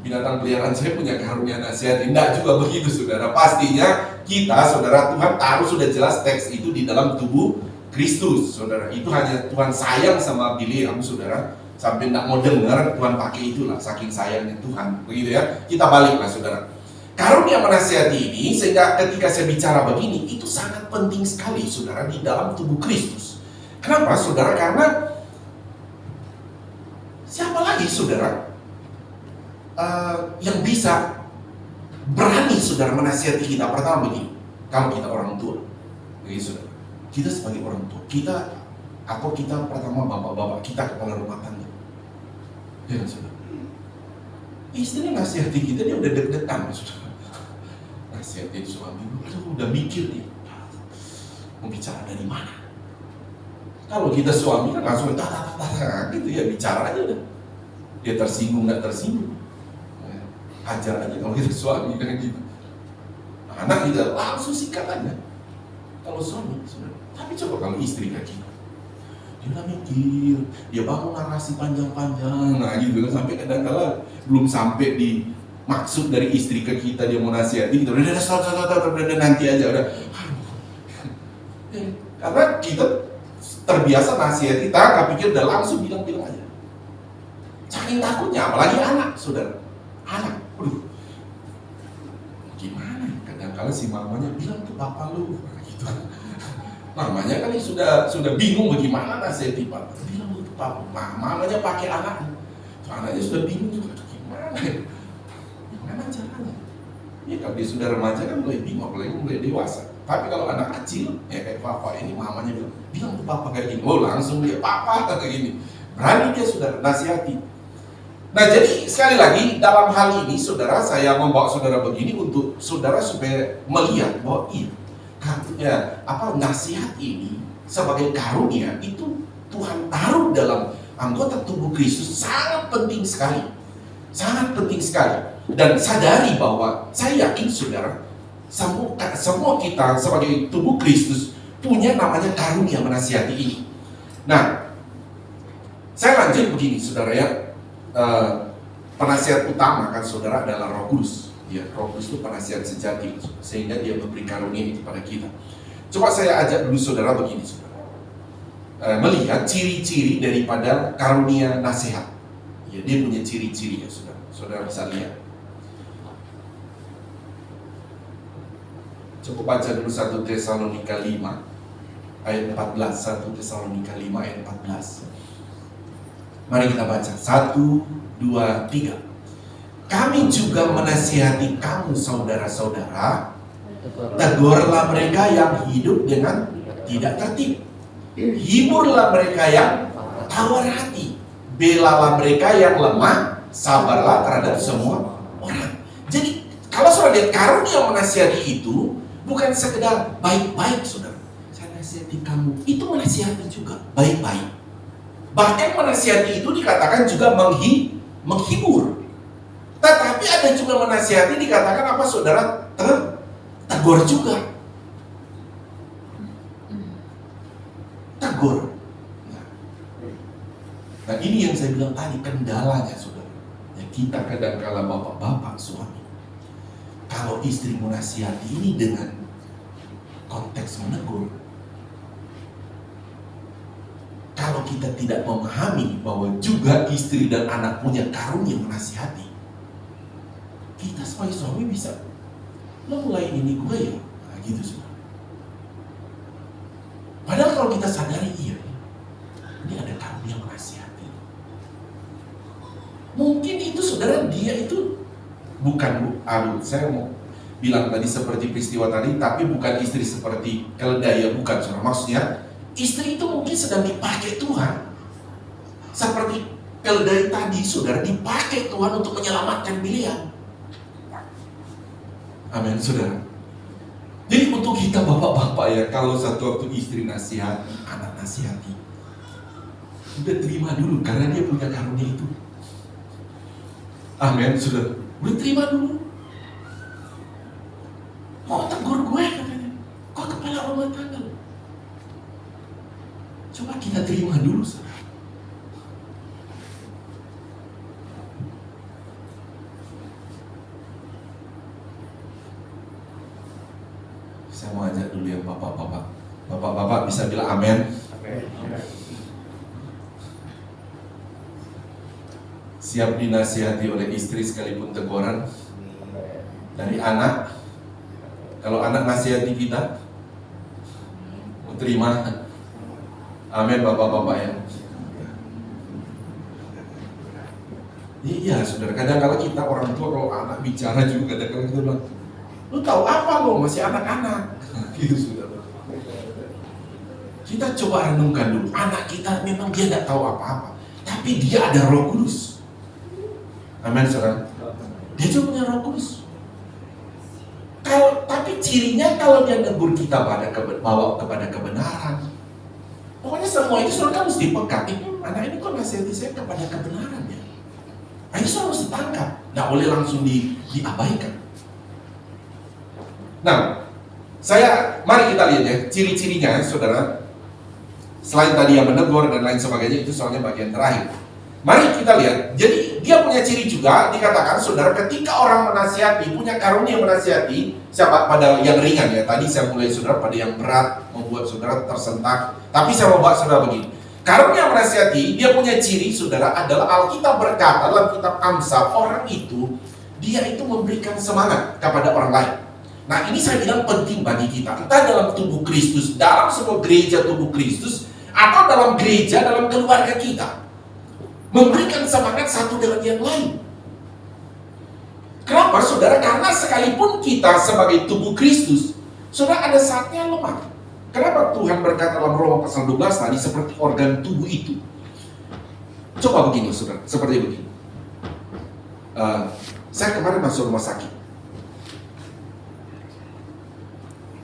[SPEAKER 3] binatang peliharaan saya punya karunia nasihat. Tidak juga begitu saudara. Pastinya kita saudara, Tuhan taruh sudah jelas teks itu di dalam tubuh Kristus saudara. Itu hanya Tuhan sayang sama Bileam saudara, sampai tidak mau dengar, Tuhan pakai itulah, saking sayangnya Tuhan, begitu ya. Kita baliklah saudara, karunia menasihati ini, sehingga ketika saya bicara begini, itu sangat penting sekali saudara di dalam tubuh Kristus. Kenapa saudara? Karena siapa lagi saudara yang bisa berani saudara menasihati kita? Pertama begini, kalau kita orang tua, begitu saudara, kita sebagai orang tua, kita pertama bapak-bapak, kita kepala rumah tangga. Ya saudara, istri nasihati kita, dia udah deg-degan saudara. Nasihatin suami, udah mikir nih, mau bicara dari mana? Kalau kita suami kan langsung gitu ya, bicara aja udah. Dia tersinggung nggak tersinggung, hajar aja kalau kita suami kan gitu. Anak kita langsung sikat aja. Kalau suami, saudara. Tapi coba kalau istri kayak gitu, dia udah mikir, dia bangun narasi panjang-panjang, nah gitu kan, sampai kadang-kadang belum sampai di maksud dari istri ke kita, dia mau nasihati, kita udah nanti aja udah. Karena kita terbiasa nasihati, kita pikir udah langsung bilang-bilang aja. Saking takutnya, apalagi anak, saudara. Anak, gimana? Kadang-kadang si mamanya bilang tuh bapak lu, gitu. Mamanya kali sudah bingung bagaimana nasihati bapak. Bilang tuh bapak, mamanya pakai anak. Anaknya sudah bingung juga, gimana caranya? Ya kalau dia sudah remaja kan mulai bingung, apalagi mulai dewasa. Tapi kalau anak kecil, ya kayak papa ini, mamanya bilang tuh papa kayak gini, langsung dia papa kayak gini. Berani dia sudah nasihati. Nah jadi sekali lagi dalam hal ini saudara, saya membawa saudara begini untuk saudara supaya melihat bahwa nasihat ini sebagai karunia itu Tuhan taruh dalam anggota tubuh Kristus, sangat penting sekali. Sangat penting sekali. Dan sadari bahwa saya yakin saudara, semua kita sebagai tubuh Kristus punya namanya karunia menasihati ini. Nah, saya lanjut begini saudara ya. Penasihat utama kan saudara adalah Roh Kudus. Ya, Roh Kudus itu penasihat sejati, sehingga dia memberi karunia itu pada kita. Coba saya ajak dulu saudara begini saudara, melihat ciri-ciri daripada karunia nasihat. Ya, dia punya ciri-ciri ya saudara. Saudara bisa lihat. Coba baca dulu 1 Tesalonika 5 ayat 14. 1 Tesalonika 5 ayat 14. Mari kita baca. 1, 2, 3. Kami juga menasihati kamu saudara-saudara, tegurlah mereka yang hidup dengan tidak tertib, hiburlah mereka yang tawar hati, belalah mereka yang lemah, sabarlah terhadap semua orang. Jadi kalau saudara lihat karunia menasihati itu Bukan sekedar baik-baik, saudara. Saya nasihati kamu, itu menasihati juga baik-baik. Bahkan menasihati itu dikatakan juga menghibur. Tetapi ada juga menasihati dikatakan apa, saudara? Tegur juga. Tegur. Nah ini yang saya bilang tadi, kendalanya, saudara. Ya, kita kadang-kala bapak-bapak suami, kalau istri menasihati ini dengan konteks menegur, kalau kita tidak memahami bahwa juga istri dan anak punya karunia menasihati, kita sebagai suami bisa, lo mulai ini gue ya, nah, gitu saudara. Padahal kalau kita sadari, iya, ini ada karunia menasihati. Mungkin itu saudara, dia itu bukan, saya mau bilang tadi seperti peristiwa tadi, tapi bukan istri seperti keledai, bukan saudara. Maksudnya, istri itu mungkin sedang dipakai Tuhan. Seperti keledai tadi, saudara, dipakai Tuhan untuk menyelamatkan Bileam. Amin, saudara. Jadi untuk kita bapak-bapak ya, kalau satu waktu istri nasihati, anak nasihati, udah terima dulu karena dia punya karunia itu. Amin, saudara. Udah terima dulu. Mau tegur gue katanya, kok kepala rumah tangga? Coba kita terima dulu, saudara. Saya mau ajak dulu yang bapak-bapak. Bapak-bapak bisa bilang amin. Siap dinasihati oleh istri sekalipun teguran dari anak. Kalau anak nasihati kita, mau terima. Amin bapak-bapak ya. Iya saudara, kadang-kadang kita orang tua kalau anak bicara juga kadang-kadang kita bilang, lu tahu apa lo, masih anak-anak. Gitu saudara. Kita coba renungkan dulu, anak kita memang dia nggak tahu apa-apa, tapi dia ada Roh Kudus. Amin saudara. Dia juga punya Roh Kudus. Tapi cirinya kalau dia negur kita bawa kepada kebenaran. Pokoknya semua itu saudara harus dipegang. Anak ini kok nasihati saya kepada kebenaran ya. Nah, itu harus ditangkap, nggak boleh langsung diabaikan. Nah, mari kita lihat ya ciri-cirinya, saudara. Selain tadi yang menegur dan lain sebagainya, itu soalnya bagian terakhir. Mari kita lihat. Jadi dia punya ciri juga, dikatakan saudara, ketika orang menasihati, punya karunia menasihati, siapa pada yang ringan ya. Tadi saya mulai saudara pada yang berat, membuat saudara tersentak. Tapi saya mau bahas saudara begini. Karunia menasihati, dia punya ciri saudara adalah Alkitab berkata dalam kitab Amsal, orang itu, dia itu memberikan semangat kepada orang lain. Nah ini saya bilang penting bagi kita, entah dalam tubuh Kristus, dalam sebuah gereja tubuh Kristus, atau dalam gereja, dalam keluarga kita, memberikan semangat satu dengan yang lain. Kenapa saudara? Karena sekalipun kita sebagai tubuh Kristus, saudara ada saatnya lemah. Kenapa Tuhan berkata dalam Roma pasal 12 tadi seperti organ tubuh itu? Coba begini saudara, seperti begini. Saya kemarin masuk rumah sakit.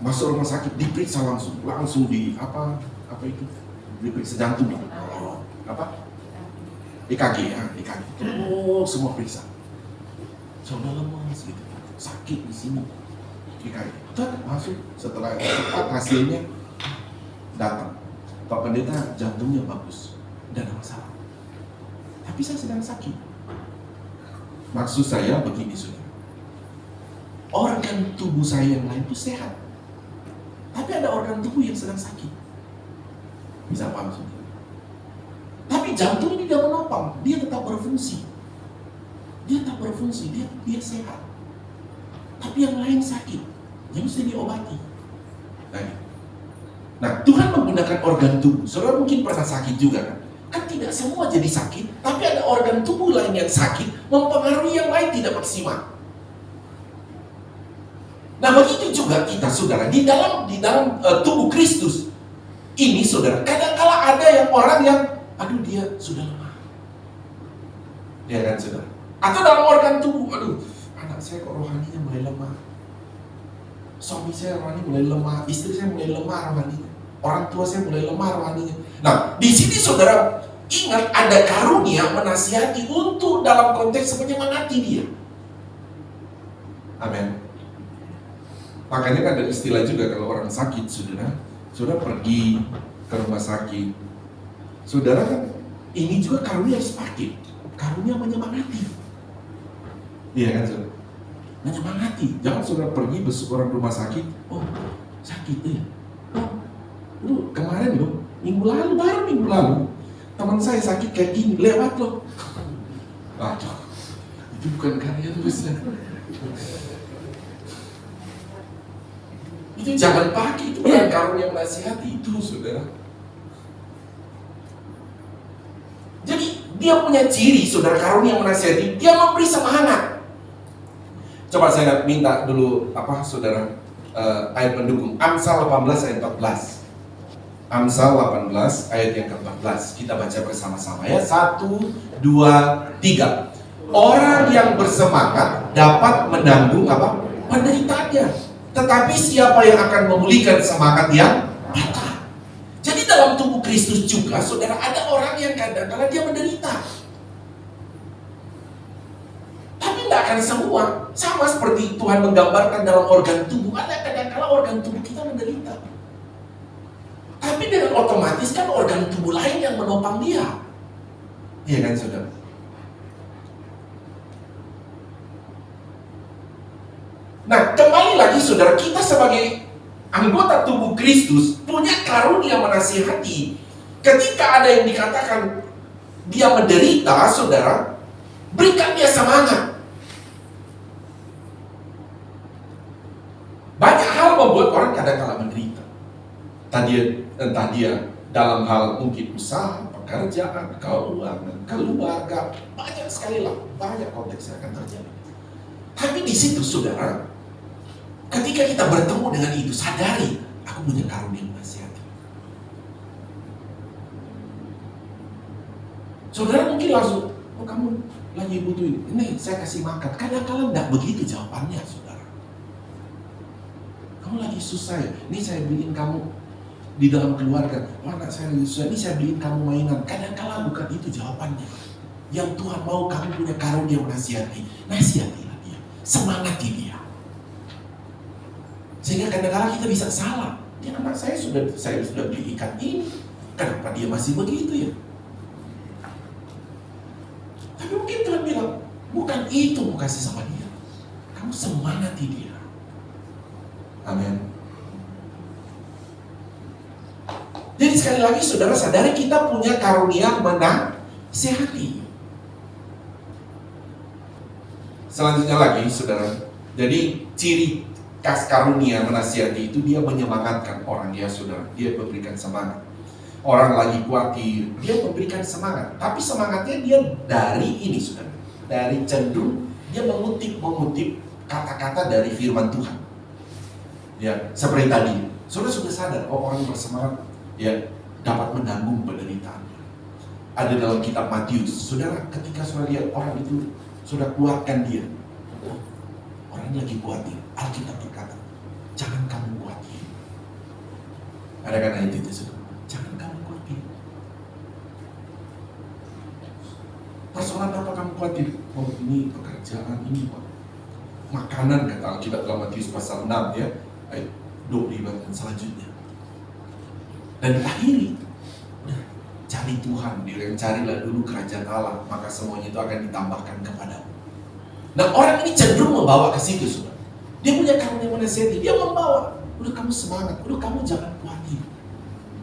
[SPEAKER 3] Masuk rumah sakit diperiksa langsung di apa itu? Diperiksa jantung. Apa? EKG ya, EKG. Oh, semua periksa. Sudah lemas gitu. Sakit di sini. EKG. Masuk setelah cepat hasilnya datang. Pak Pendeta jantungnya bagus, tidak ada masalah. Tapi saya sedang sakit. Maksud saya begini saudara. Organ tubuh saya yang lain itu sehat. Tapi ada organ tubuh yang sedang sakit. Bisa paham saudara? Tapi jantung ini tidak menopang, dia tetap berfungsi. Dia sehat. Tapi yang lain sakit, yang mesti diobati. Nah, Tuhan menggunakan organ tubuh. Saudara mungkin pernah sakit juga kan? Kan tidak semua jadi sakit, tapi ada organ tubuh lain yang sakit, mempengaruhi yang lain tidak maksimal. Nah, begitu juga kita, saudara, di dalam tubuh Kristus ini, saudara, kadang-kala ada yang orang yang, aduh dia sudah lemah, ya kan, saudara? Atau dalam organ tubuh, aduh, anak saya kok rohaninya mulai lemah. suami saya rohani mulai lemah, istri saya mulai lemah rohaninya, orang tua saya mulai lemah rohaninya. Nah, di sini saudara ingat ada karunia menasihati untuk dalam konteks menyemangati dia. Amin. Makanya kan ada istilah juga kalau orang sakit, saudara pergi ke rumah sakit, saudara kan ini juga karunia harus pakai, karunia menyemangati. Iya kan saudara? Menyemangati. Jangan saudara pergi besok orang rumah sakit, oh sakit ya, oh lu kemarin loh, baru minggu lalu teman saya sakit kayak gini, lewat loh. Waduh, itu bukan karya tulisnya. Itu jangan pakai, itu bukan karunia menasihati itu, saudara. Jadi dia punya ciri, saudara, karunia menasihati, dia memberi semangat. Coba saya minta dulu saudara, ayat pendukung Amsal 18 ayat 14. Amsal 18 ayat yang ke-14. Kita baca bersama-sama ya. 1, 2, 3. Orang yang bersemangat dapat menanggung penderitaannya. Tetapi siapa yang akan memulihkan semangat yang patah? Jadi dalam tubuh Kristus juga, saudara, ada orang yang kadang-kadang dia menderita. Tapi tidak akan semua. Sama seperti Tuhan menggambarkan dalam organ tubuh, ada kadang-kadang organ tubuh kita menderita. Tapi dengan otomatis kan organ tubuh lain yang menopang dia. Iya kan saudara? Nah, kembali lagi saudara, kita sebagai anggota tubuh Kristus punya karunia menasihati. Ketika ada yang dikatakan dia menderita, saudara, berikan dia semangat. Banyak hal membuat orang kadang-kala menderita. Entah dia dalam hal mungkin usaha, pekerjaan, keuangan, keluarga, banyak sekali lah, banyak konteks yang akan terjadi. Tapi di situ saudara, ketika kita bertemu dengan itu, sadari, aku punya karunia menasihati. Saudara mungkin langsung, oh kamu lagi butuh ini saya kasih makan. Kadang-kadang tidak begitu jawabannya, saudara. Kamu lagi susah ya, ini saya beliin kamu di dalam keluarga. Oh anak saya lagi susah, ini saya beliin kamu mainan. Kadang-kadang bukan itu jawabannya. Yang Tuhan mau kamu punya karunia menasihati. Nasihatilah dia, semangati dia. Sehingga kadang-kadang kita bisa salah. Ya anak saya sudah beli ikan ini, kenapa dia masih begitu ya? Tapi mungkin Tuhan bilang, bukan itu mau kasih sama dia. Kamu semangati dia. Amin. Jadi sekali lagi saudara sadari kita punya karunia menasihati. Selanjutnya lagi saudara, jadi ciri khas karunia menasihati itu dia menyemangatkan orang ya saudara, dia memberikan semangat. Orang lagi khawatir, dia memberikan semangat. Tapi semangatnya dia dari ini saudara, dari cenderung dia mengutip kata-kata dari firman Tuhan. Ya, seperti tadi, saudara sudah sadar, oh orang bersemangat ya dapat menanggung penderitaannya. Ada dalam kitab Matius, saudara, ketika saudara lihat orang itu, sudah kuatkan dia. Orang lagi khawatir, Alkitab berkata, jangan kamu khawatir. Ada kan ayat itu saudara, jangan kamu khawatir. Persoalan apa kamu khawatir? Oh ini pekerjaan, ini makanan, kata Alkitab dalam Matius pasal 6 ya, ayat 25 dan selanjutnya. Dan diakhiri, cari Tuhan, carilah dulu kerajaan Allah, maka semuanya itu akan ditambahkan kepadamu. Nah orang ini cenderung membawa ke situ saudara. Dia punya karunia menasihati, dia membawa, udah kamu semangat, udah kamu jangan khawatir.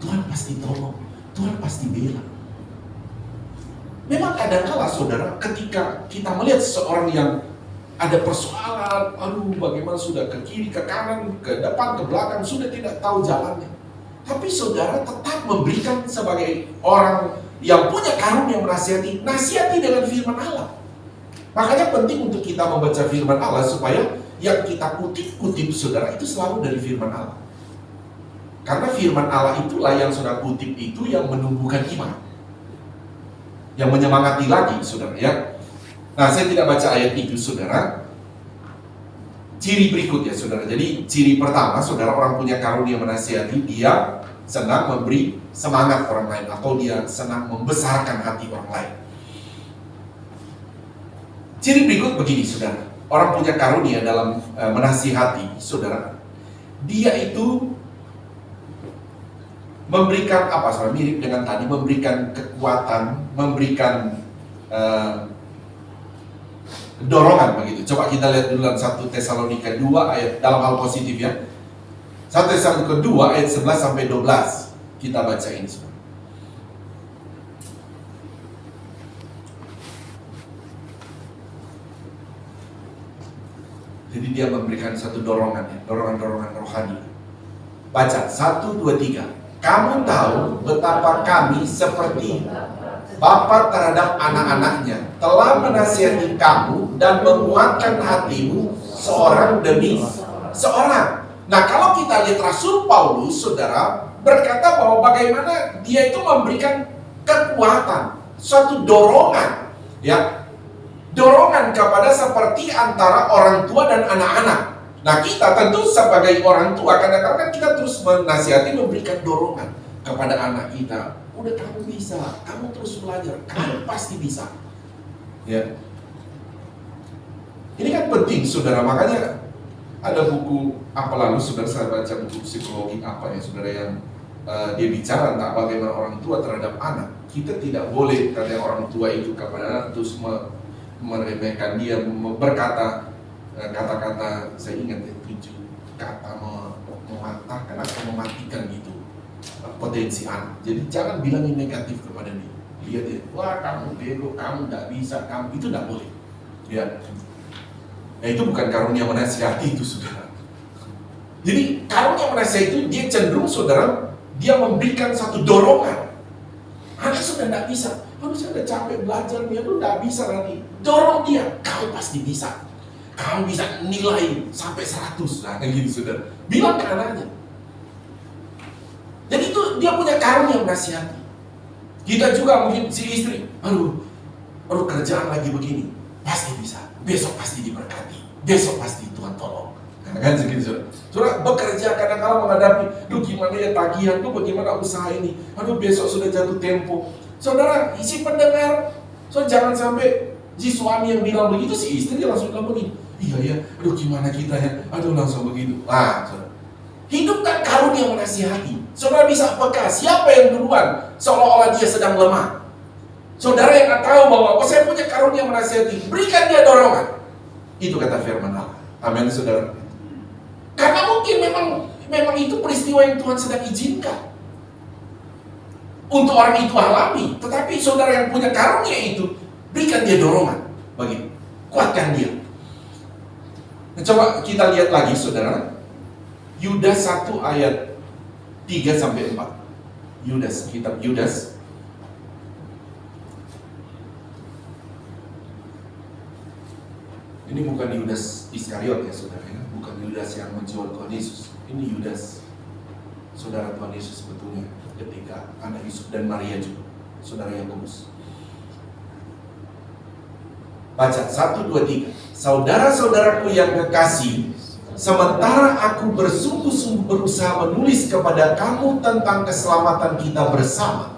[SPEAKER 3] Tuhan pasti tolong, Tuhan pasti bela. Memang kadang-kala saudara, ketika kita melihat seseorang yang ada persoalan, aduh bagaimana sudah ke kiri, ke kanan, ke depan, ke belakang, sudah tidak tahu jalannya. Tapi saudara tetap memberikan sebagai orang yang punya karunia menasihati, nasihati dengan firman Allah. Makanya penting untuk kita membaca firman Allah supaya yang kita kutip saudara itu selalu dari firman Allah. Karena firman Allah itulah yang saudara kutip itu yang menumbuhkan iman, yang menyemangati lagi saudara ya. Nah saya tidak baca ayat itu saudara. ciri berikutnya saudara. Jadi ciri pertama, saudara, orang punya karunia menasihati, dia senang memberi semangat orang lain, atau dia senang membesarkan hati orang lain. Ciri berikut begini saudara, orang punya karunia dalam menasihati, saudara, dia itu memberikan apa, saudara, mirip dengan tadi, memberikan kekuatan, memberikan dorongan begitu. Coba kita lihat dulu dalam 1 Tesalonika 2 ayat, dalam hal positif ya. 1 Tesalonika 2 ayat 11 sampai 12. Kita baca ini semua. Jadi dia memberikan satu dorongan ya, dorongan rohani. Baca 1, 2, 3. Kamu tahu betapa kami seperti Bapa terhadap anak-anaknya telah menasihati kamu dan menguatkan hatimu seorang demi seorang. Nah, kalau kita lihat Rasul Paulus, saudara, berkata bahwa bagaimana dia itu memberikan kekuatan, suatu dorongan, ya, dorongan kepada seperti antara orang tua dan anak-anak. Nah, kita tentu sebagai orang tua kadang-kadang kita terus menasihati, memberikan dorongan kepada anak kita. Udah, kamu bisa, kamu terus belajar, kamu pasti bisa. Ya. Ini kan penting, saudara. Makanya ada buku apa lalu, saudara, saya baca buku psikologi apa ya, saudara, yang dia bicara tentang bagaimana orang tua terhadap anak. Kita tidak boleh karena orang tua itu kepada anak terus meremehkan dia, berkata kata-kata, saya ingat ya, 7 kata mematahkan atau mematikan gitu potensi anak. Jadi jangan bilang yang negatif kepada dia. Lihat ya, wah kamu bego, kamu tidak bisa, kamu itu tidak boleh. Ya, nah itu bukan karunia menasihati itu, saudara. Jadi karunia menasihati itu dia cenderung, saudara, dia memberikan satu dorongan. Anak sudah tidak bisa, aduh saya sudah capek belajar nih, aduh tidak bisa lagi. Dorong dia, kamu pasti bisa. Kamu bisa nilai sampai 100, nah kayak gitu, saudara. Bilang ke anaknya. Jadi itu dia punya karunia menasihati. Kita juga mungkin si istri, aduh kerjaan lagi begini, pasti bisa. Besok pasti diberkati. Besok pasti Tuhan tolong. Kan segitu, saudara. Bekerja kadang-kadang menghadapi, duh gimana ya tagihan, duh bagaimana usaha ini, aduh besok sudah jatuh tempo. Saudara, isi pendengar, so jangan sampai si suami yang bilang begitu, si istri dia langsung bilang begini, iya, aduh gimana kita ya, aduh langsung begitu. Saudara, hidupkan karunia menasihati. Saudara bisa peka, siapa yang duluan seolah-olah dia sedang lemah. Saudara yang tak tahu bahwa saya punya karunia menasihati, berikan dia dorongan. Itu kata firman Allah. Amin, saudara. Karena mungkin memang itu peristiwa yang Tuhan sedang izinkan untuk orang itu alami. Tetapi saudara yang punya karunia itu, berikan dia dorongan, bagi kuatkan dia. Nah, coba kita lihat lagi, saudara. Yudas 1 ayat 3-4. Yudas, kitab Yudas. Ini bukan Yudas Iskariot ya, saudara, ya. Bukan Yudas yang menjual Tuhan Yesus. Ini Yudas, saudara Tuhan Yesus sebetulnya, ketika anak Yusuf dan Maria juga, saudara Yakobus. Baca 1, 2, 3. Saudara-saudaraku yang kekasih, sementara aku bersungguh-sungguh berusaha menulis kepada kamu tentang keselamatan kita bersama,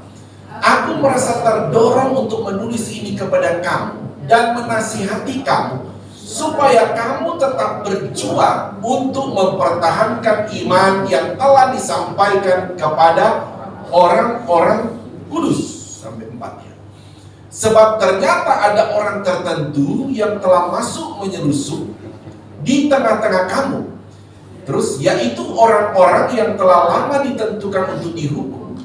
[SPEAKER 3] aku merasa terdorong untuk menulis ini kepada kamu dan menasihati kamu, supaya kamu tetap berjuang untuk mempertahankan iman yang telah disampaikan kepada orang-orang kudus. Sampai 4 ya. Sebab ternyata ada orang tertentu yang telah masuk menyelusup di tengah-tengah kamu, terus yaitu orang-orang yang telah lama ditentukan untuk dihukum.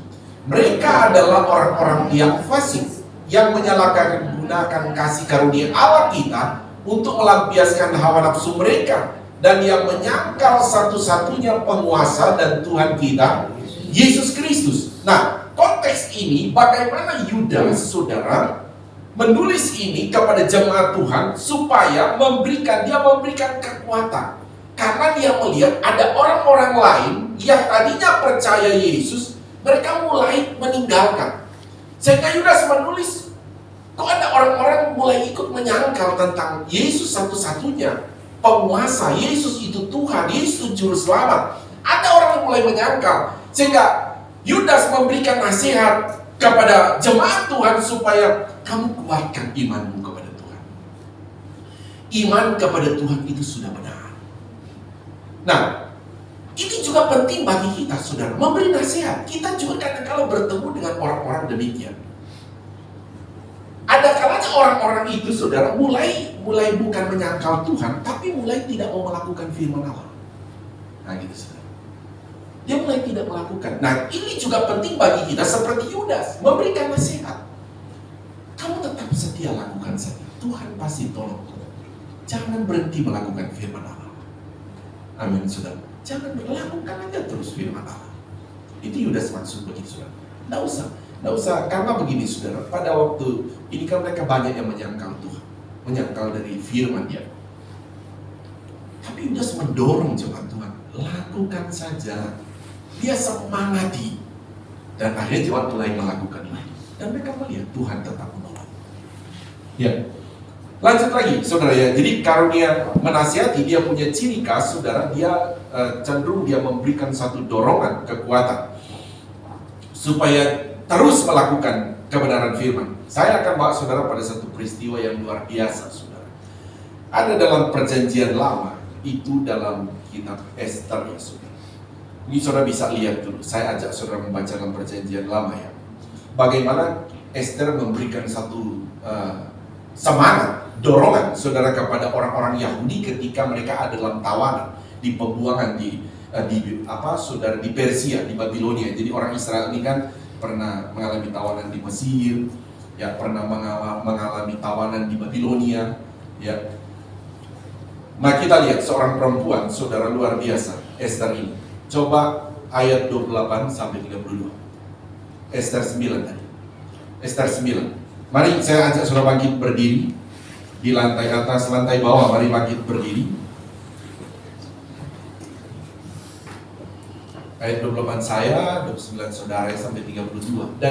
[SPEAKER 3] Mereka adalah orang-orang yang fasik, yang menyalahgunakan kasih karunia Allah kita untuk melampiaskan hawa nafsu mereka, dan yang menyangkal satu-satunya penguasa dan Tuhan kita, Yesus Kristus. Nah, konteks ini bagaimana Yudas, saudara, menulis ini kepada jemaat Tuhan supaya memberikan kekuatan. Karena dia melihat ada orang-orang lain yang tadinya percaya Yesus, mereka mulai meninggalkan. Sehingga Yudas menulis, kok ada orang-orang mulai ikut menyangkal tentang Yesus satu-satunya penguasa, Yesus itu Tuhan, Yesus itu juru selamat. Ada orang yang mulai menyangkal, sehingga Yudas memberikan nasihat kepada jemaat Tuhan supaya kamu kuatkan imanmu kepada Tuhan. Iman kepada Tuhan itu sudah benar. Nah, itu juga penting bagi kita, saudara, memberi nasihat. Kita juga kadang-kadang bertemu dengan orang-orang demikian. Ada kalanya orang-orang itu, saudara, mulai bukan menyangkal Tuhan, tapi mulai tidak mau melakukan firman Allah. Nah, gitu, saudara. Dia mulai tidak melakukan. Nah, ini juga penting bagi kita seperti Yudas, memberikan nasihat. Kamu tetap setia, lakukan saja. Tuhan pasti tolong. Jangan berhenti melakukan firman Allah. Amin, saudara. Jangan lakukan aja terus firman Allah. Itu Yudas maksud begitu, saudara. Nggak usah, karena begini, saudara. Pada waktu ini kan mereka banyak yang menyangkal Tuhan, menyangkal dari firman Dia. Tapi Yudas mendorong jemaat Tuhan, lakukan saja. Dia semangati, dan akhirnya jemaat mulai melakukan itu. Dan mereka melihat Tuhan tetap menolong. Ya. Lanjut lagi, saudara ya. Jadi karunia menasihati, dia punya ciri khas, saudara. Dia cenderung dia memberikan satu dorongan, kekuatan supaya terus melakukan kebenaran firman. Saya akan bawa saudara pada satu peristiwa yang luar biasa, saudara. Ada dalam perjanjian lama, itu dalam kitab Ester ya, saudara. Ini saudara bisa lihat dulu. Saya ajak saudara membaca dalam perjanjian lama ya. Bagaimana Ester memberikan satu semangat, dorongan saudara kepada orang-orang Yahudi ketika mereka ada dalam tawanan, di pembuangan saudara, di Persia, di Babilonia. Jadi orang Israel ini kan pernah mengalami tawanan di Mesir, ya, pernah mengalami tawanan di Babilonia, ya. Nah, kita lihat seorang perempuan, saudara, luar biasa, Ester ini. Coba ayat 28 sampai 32. Ester 9 tadi. Ester 9. Mari saya ajak saudara bangkit berdiri. Di lantai atas, lantai bawah, mari bangkit berdiri. Ayat 28 saya, 29 saudara sampai 32.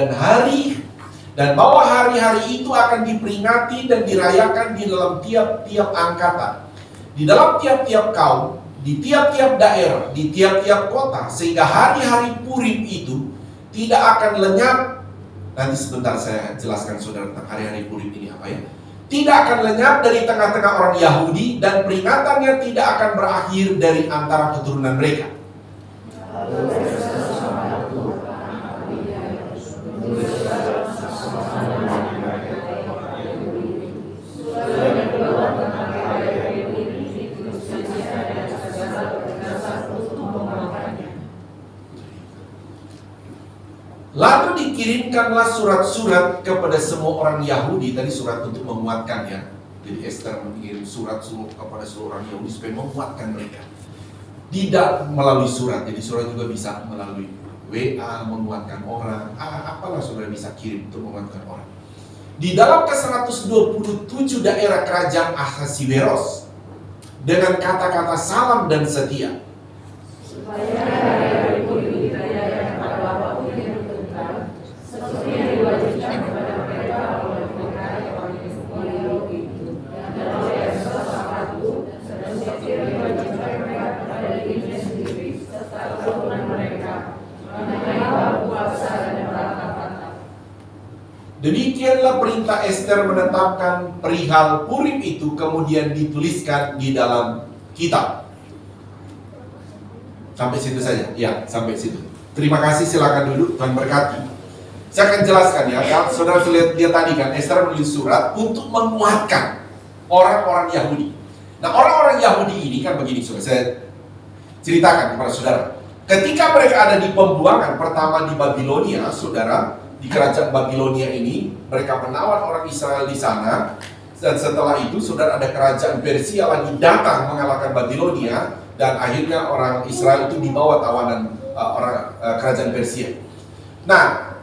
[SPEAKER 3] Dan bahwa hari-hari itu akan diperingati dan dirayakan di dalam tiap-tiap angkatan, di dalam tiap-tiap kaum, di tiap-tiap daerah, di tiap-tiap kota, sehingga hari-hari Purim itu tidak akan lenyap. Nanti sebentar saya jelaskan saudara tentang hari-hari Purim ini apa ya. Tidak akan lenyap dari tengah-tengah orang Yahudi, dan peringatannya tidak akan berakhir dari antara keturunan mereka. Lalu dikirimkanlah surat-surat kepada semua orang Yahudi. Tadi surat untuk menguatkan ya. Jadi Ester mengirim surat kepada seluruh orang Yahudi supaya menguatkan mereka. Tidak melalui surat, jadi surat juga bisa melalui WA, menguatkan orang. Apalah saudara bisa kirim untuk menguatkan orang. Di dalam ke-127 daerah kerajaan Ahasiweros, dengan kata-kata salam dan setia. Demikianlah perintah Ester menetapkan perihal Purim itu, kemudian dituliskan di dalam kitab. Sampai situ saja, ya, sampai situ. Terima kasih, silakan duduk, Tuhan berkati. Saya akan jelaskan ya, saudara lihat tadi kan, Ester menulis surat untuk menguatkan orang-orang Yahudi. Nah, orang-orang Yahudi ini kan begini, saudara, saya ceritakan kepada saudara. Ketika mereka ada di pembuangan pertama di Babilonia, saudara, di kerajaan Babilonia ini, mereka menawan orang Israel di sana. Dan setelah itu, saudara, ada kerajaan Persia lagi datang mengalahkan Babilonia, dan akhirnya orang Israel itu dibawa tawanan kerajaan Persia. Nah,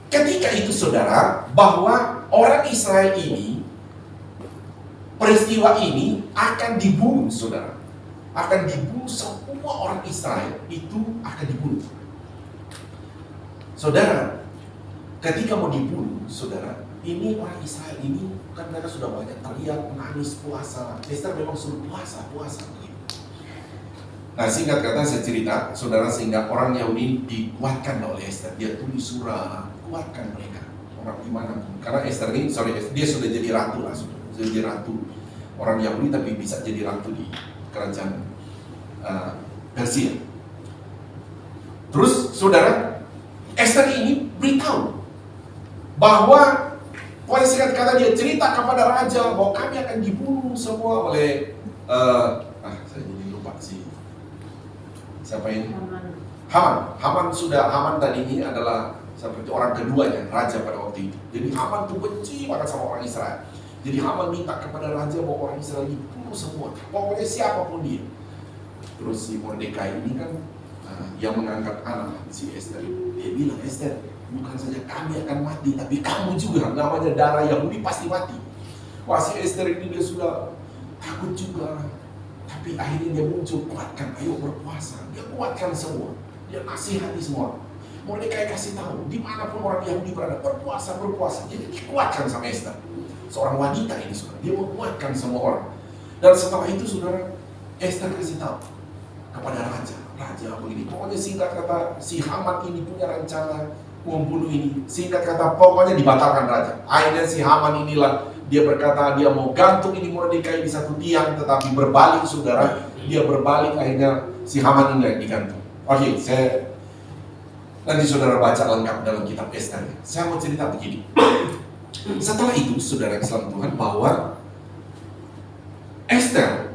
[SPEAKER 3] ketika itu, saudara, bahwa orang Israel ini, peristiwa ini akan dibunuh, saudara. Akan dibunuh, semua orang Israel itu akan dibunuh. Saudara, ketika mau dibunuh, saudara, ini orang Israel ini kan mereka sudah banyak teriak, menangis, puasa. Esther memang suruh puasa begitu. Nah, singkat kata saya cerita, saudara, sehingga orang Yahudi dikuatkan oleh Esther. Dia tulis surat, kuatkan mereka, orang dimanapun. Karena Esther ini, dia sudah jadi ratu lah, sudah jadi ratu orang Yahudi, tapi bisa jadi ratu di kerajaan Persia. Terus, saudara, Esther ini beritahu bahwa, pokoknya singkat kata dia cerita kepada raja bahwa kami akan dibunuh semua oleh saya jadi lupa sih. Siapa ini? Haman tadi ini adalah seperti orang keduanya, raja pada waktu itu. Jadi Haman tuh benci banget sama orang Israel. Jadi Haman minta kepada raja bahwa orang Israel dibunuh semua, pokoknya siapapun dia. Terus si Mordekai ini kan yang mengangkat anak si Esther. Dia bilang, Esther, bukan saja kami akan mati, tapi kamu juga, namanya darah Yahudi pasti mati. Wah, si Esther ini dia sudah takut juga. Tapi akhirnya dia muncul, kuatkan, ayo berpuasa. Dia kuatkan semua, dia nasihati semua. Mordekai kasih tahu, dimanapun orang Yahudi berada, berpuasa. Jadi dikuatkan sama Esther. Seorang wanita ini, saudara, dia menguatkan semua orang. Dan setelah itu, saudara, Esther kasih tahu kepada raja begini. Pokoknya singkat kata, si Haman ini punya rencana membunuh ini. Singkat kata, pokoknya dibatalkan raja. Akhirnya si Haman inilah, dia berkata dia mau gantung ini Mordekai di satu tiang, tetapi berbalik, saudara. Dia berbalik, akhirnya si Haman ini digantung. Oke, nanti saudara baca lengkap dalam kitab Esther. Saya mau cerita begini. Setelah itu, saudara Islam Tuhan, bahwa Esther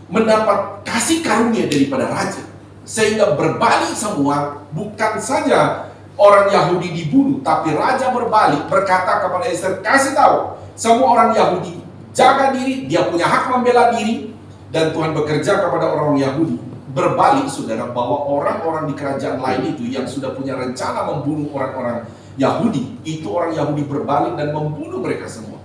[SPEAKER 3] mendapat kasih karunia daripada raja, sehingga berbalik semua. Bukan saja orang Yahudi dibunuh, tapi raja berbalik berkata kepada Esther, kasih tahu semua orang Yahudi jaga diri, dia punya hak membela diri, dan Tuhan bekerja kepada orang Yahudi. Berbalik, saudara, bahwa orang-orang di kerajaan lain itu yang sudah punya rencana membunuh orang-orang Yahudi, itu orang Yahudi berbalik dan membunuh mereka semua.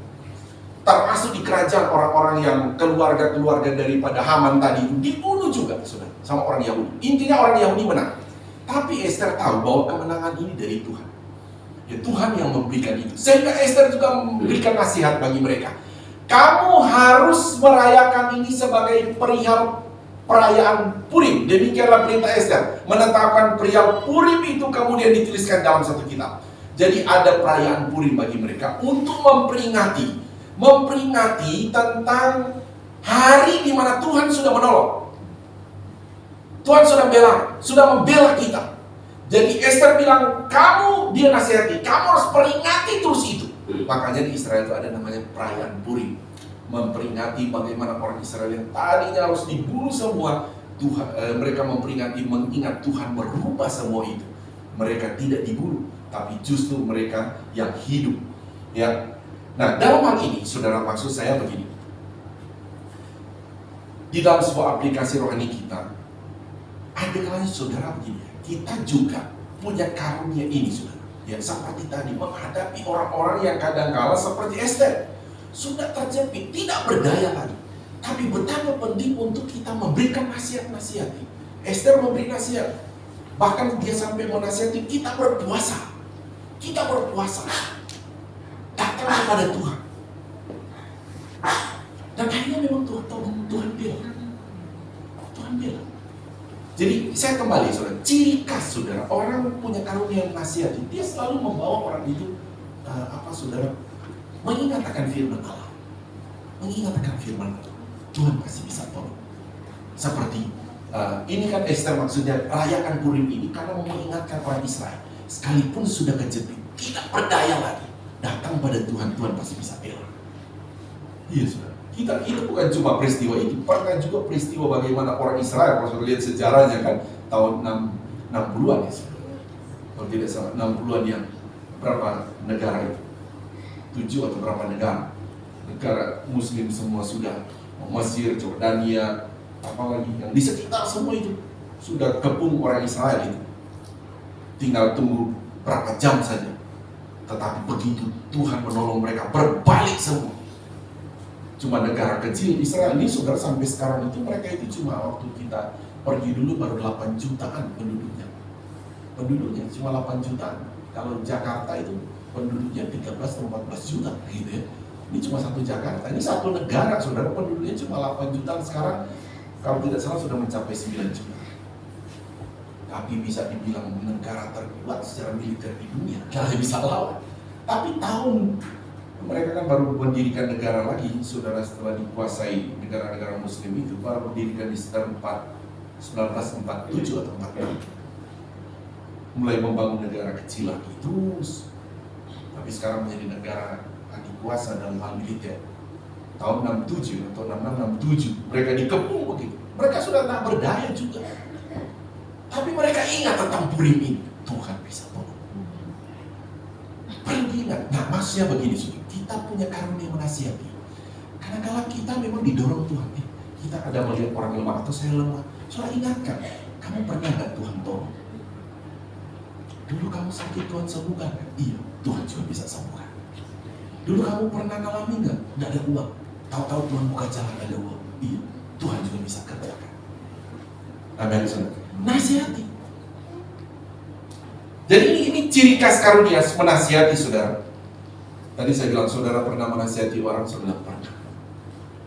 [SPEAKER 3] Termasuk di kerajaan orang-orang yang keluarga-keluarga daripada Haman tadi itu dibunuh juga, saudara, sama orang Yahudi. Intinya orang Yahudi menang. Tapi Esther tahu bahwa kemenangan ini dari Tuhan. Ya, Tuhan yang memberikan itu. Sehingga Esther juga memberikan nasihat bagi mereka. Kamu harus merayakan ini sebagai perayaan Purim. Demikianlah perintah Esther. Menetapkan perayaan Purim itu kemudian dituliskan dalam satu kitab. Jadi ada perayaan Purim bagi mereka untuk memperingati tentang hari di mana Tuhan sudah menolong. Tuhan sudah membela kita. Jadi Esther bilang, dia nasihati, kamu harus peringati terus itu. Makanya di Israel itu ada namanya perayaan Purim. Memperingati bagaimana orang Israel yang tadinya harus dibunuh semua, mereka mengingat Tuhan merubah semua itu. Mereka tidak dibunuh, tapi justru mereka yang hidup. Ya. Nah, dalam hal ini, saudara, maksud saya begini. Di dalam sebuah aplikasi rohani kita, ada kalanya, saudara, begini. Kita juga punya karunia ini, saudara. Ya, seperti tadi, menghadapi orang-orang yang kadang-kala seperti Esther. Sudah terjepit, tidak berdaya lagi. Tapi betapa penting untuk kita memberikan nasihat-nasihat. Esther memberi nasihat. Bahkan dia sampai menasihati kita berpuasa. Kita berpuasa. Datang kepada Tuhan. Dan akhirnya memang Tuhan bela. Jadi saya kembali, saudara, ciri khas, saudara, orang punya karunia yang menasihati, dia selalu membawa orang itu saudara, mengingatkan firman Allah. Tuhan pasti bisa tolong. Seperti ini kan Esther, maksudnya rayakan Purim ini karena mau mengingatkan orang Israel, sekalipun sudah kejepit, tidak berdaya lagi, datang pada Tuhan pasti bisa bela. Iya, saudara. Itu bukan cuma peristiwa itu, pernah juga peristiwa bagaimana orang Israel, kalau lihat sejarahnya kan, tahun 60-an ya, kalau tidak salah, 60-an yang berapa negara itu? 7 atau berapa negara Muslim semua sudah, Mesir, Jordania, apalagi yang di sekitar semua itu sudah kepung orang Israel itu. Tinggal tunggu berapa jam saja. Tetapi begitu Tuhan menolong mereka, berbalik semua. Cuma negara kecil Israel ini, saudara, sampai sekarang itu mereka itu cuma waktu kita pergi dulu baru 8 jutaan penduduknya cuma 8 jutaan. Kalau Jakarta itu penduduknya 13 atau 14 juta gitu ya. Ini cuma satu Jakarta, ini satu negara saudara, penduduknya cuma 8 juta, sekarang kalau tidak salah sudah mencapai 9 juta. Tapi bisa dibilang negara terkuat secara militer di dunia, kalian bisa lawan. Tapi tahun mereka kan baru mendirikan negara lagi, saudara, setelah dikuasai negara-negara muslim itu, baru mendirikan di sekitar 1947 atau 46. Mulai membangun negara kecil lagi terus. Tapi sekarang menjadi negara adikuasa dalam hal militer. Tahun 67 atau 66-67 mereka dikepung begitu. Mereka sudah tak berdaya juga. Tapi mereka ingat tentang Purim ini. Tuhan bisa tolong. Perlu diingat. Nah, maksudnya begini, kita punya karunia menasihati. Karena kalau kita memang didorong Tuhan, kita ada melihat orang lemah atau saya lemah. Soalnya ingatkan, kamu pernah nggak Tuhan tolong? Dulu kamu sakit Tuhan sembuhkan? Iya, Tuhan juga bisa sembuhkan. Dulu kamu pernah ngalami nggak ada uang? Tahu-tahu Tuhan buka jalan ada uang? Iya, Tuhan juga bisa kerjakan. Amin, saudara. Nasihati. Jadi ini ciri khas karunia menasihati, saudara. Tadi saya bilang saudara pernah menasihati orang, saudara pernah.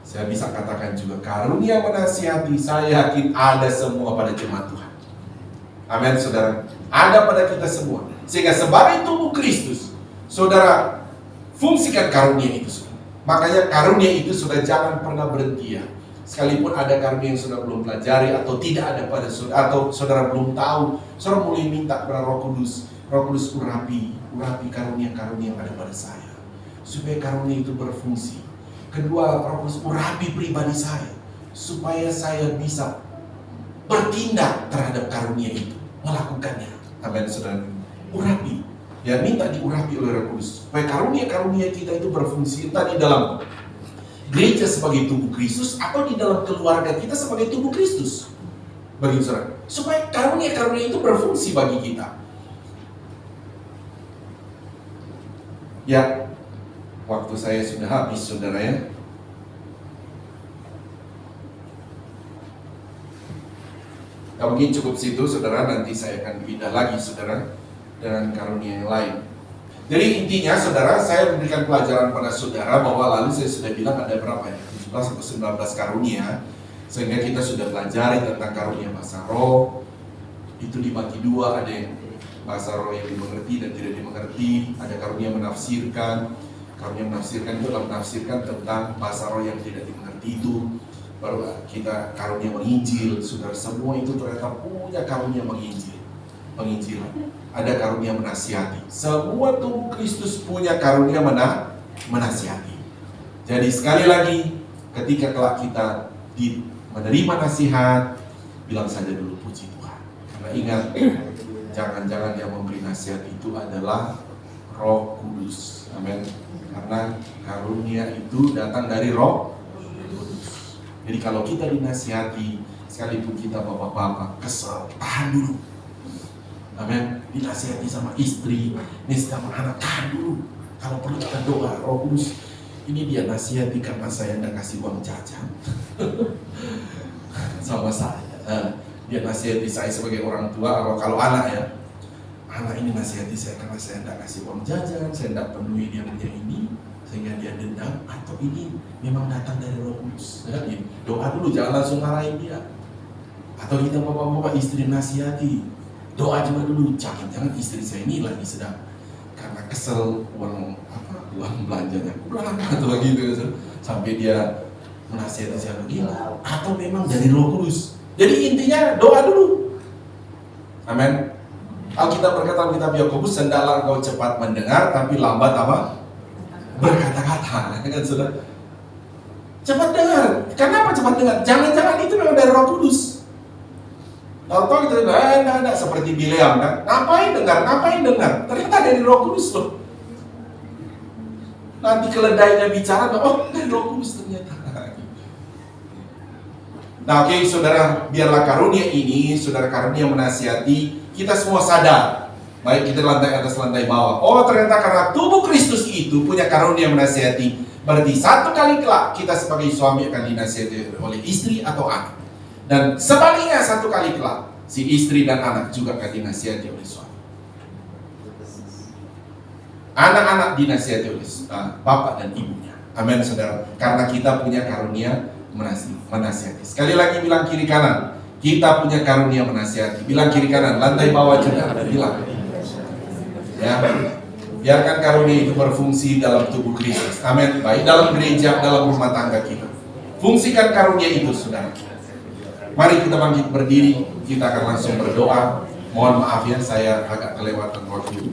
[SPEAKER 3] Saya bisa katakan juga karunia menasihati, saya yakin ada semua pada jemaat Tuhan. Amin, saudara. Ada pada kita semua. Sehingga sebagai tubuh Kristus, saudara fungsikan karunia itu, saudara. Makanya karunia itu sudah jangan pernah berhenti ya. Sekalipun ada karunia yang saudara belum pelajari atau tidak ada pada saudara, atau saudara belum tahu, saudara mulai minta kepada Roh Kudus. Roh Kudus urapi karunia-karunia yang ada pada saya, supaya karunia itu berfungsi. Kedua, Roh Kudus urapi pribadi saya, supaya saya bisa bertindak terhadap karunia itu, melakukannya. Amin, saudara. Urapi, ya minta diurapi oleh Roh Kudus, supaya karunia-karunia kita itu berfungsi, entah di dalam gereja sebagai tubuh Kristus atau di dalam keluarga kita sebagai tubuh Kristus. Bagi saudara, supaya karunia-karunia itu berfungsi bagi kita. Ya, waktu saya sudah habis, saudara ya. Nah, mungkin cukup situ, saudara. Nanti saya akan pindah lagi, saudara, dengan karunia yang lain. Jadi intinya, saudara, saya memberikan pelajaran pada saudara bahwa lalu saya sudah bilang ada berapa ya? 17 atau 19 karunia. Sehingga kita sudah pelajari tentang karunia bahasa roh. Itu dibagi dua, ada yang bahasa roh yang dimengerti dan tidak dimengerti. Ada karunia menafsirkan. Karunia menafsirkan itu adalah menafsirkan tentang bahasa roh yang tidak dimengerti itu. Baru kita karunia menginjil. Saudara, semua itu ternyata punya karunia menginjil. Penginjilan. Ada karunia menasihati. Semua tubuh Kristus punya karunia menasihati. Jadi sekali lagi, ketika kelak kita menerima nasihat, bilang saja dulu puji Tuhan. Karena ingat, jangan-jangan yang memberi nasihat itu adalah Roh Kudus. Amin. Karena karunia itu datang dari Roh Kudus. Jadi kalau kita dinasihati, sekalipun kita bapak-bapak kesal, tahan dulu. Amin. Dinasihati sama istri, ini sama anak, tahan dulu. Kalau perlu kita doa, Roh Kudus, ini dia nasihati karena saya tidak kasih uang jajan sama saya. Dia nasihati saya sebagai orang tua. Kalau anak ya, anak ini nasihati saya karena saya tidak kasih uang jajan, saya tidak penuhi dia punya ini, sehingga dia dendam. Atau ini memang datang dari Roh Kudus. Doa dulu, jangan langsung marahin dia. Atau kita bapak-bapak istri nasihati, doa juga dulu, jangan-jangan istri saya ini lagi sedang karena kesel uang belanjanya kurang atau gitu, sampai dia menasihati saya begini. Atau memang dari Roh Kudus. Jadi intinya doa dulu. Amin. Alkitab berkata dalam kitab Yakobus, hendaklah engkau cepat mendengar tapi lambat apa? Berkata-kata. Kan sudah. Cepat dengar. Kenapa cepat dengar? Jangan-jangan itu memang dari Roh Kudus. Tahu-tahu kita enggak seperti Bileam kan? Ngapain dengar? Ternyata dari Roh Kudus loh. Nanti keledainya bicara, oh dari Roh Kudus ternyata. Nah, oke, saudara, biarlah karunia ini, saudara, karunia menasihati, kita semua sadar, baik kita lantai atas lantai bawah. Oh, ternyata karena tubuh Kristus itu punya karunia menasihati, berarti satu kali kelak kita sebagai suami akan dinasihati oleh istri atau anak. Dan sebaliknya satu kali kelak si istri dan anak juga akan dinasihati oleh suami. Anak-anak dinasihati oleh bapak dan ibunya. Amin, saudara. Karena kita punya karunia menasihati. Sekali lagi bilang kiri kanan. Kita punya karunia menasihati. Bilang kiri kanan. Lantai bawah juga. Bilang. Ya. Biarkan karunia itu berfungsi dalam tubuh Kristus. Amin. Baik dalam gereja, dalam rumah tangga kita. Fungsikan karunia itu, saudara. Mari kita bangkit berdiri. Kita akan langsung berdoa. Mohon maaf ya, saya agak kelewatan waktu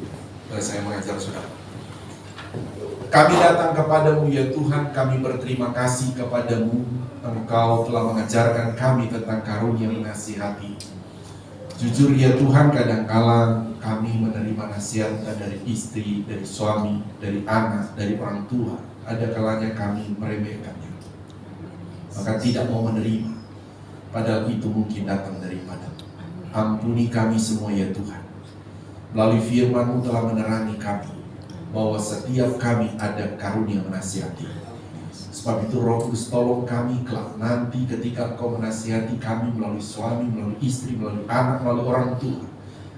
[SPEAKER 3] saya mengajar saudara. Kami datang kepadamu ya Tuhan, kami berterima kasih kepadamu. Engkau telah mengajarkan kami tentang karunia menasihati. Jujur ya Tuhan, kadangkala kami menerima nasihat dari istri, dari suami, dari anak, dari orang tua. Ada kalanya kami meremehkannya, maka tidak mau menerima. Padahal itu mungkin datang daripada. Ampuni kami semua ya Tuhan. Melalui firman-Mu telah menerangi kami bahwa setiap kami ada karunia menasihati. Sebab itu Roh Kudus tolong kami kelak nanti ketika Engkau menasihati kami melalui suami, melalui istri, melalui anak, melalui orang tua.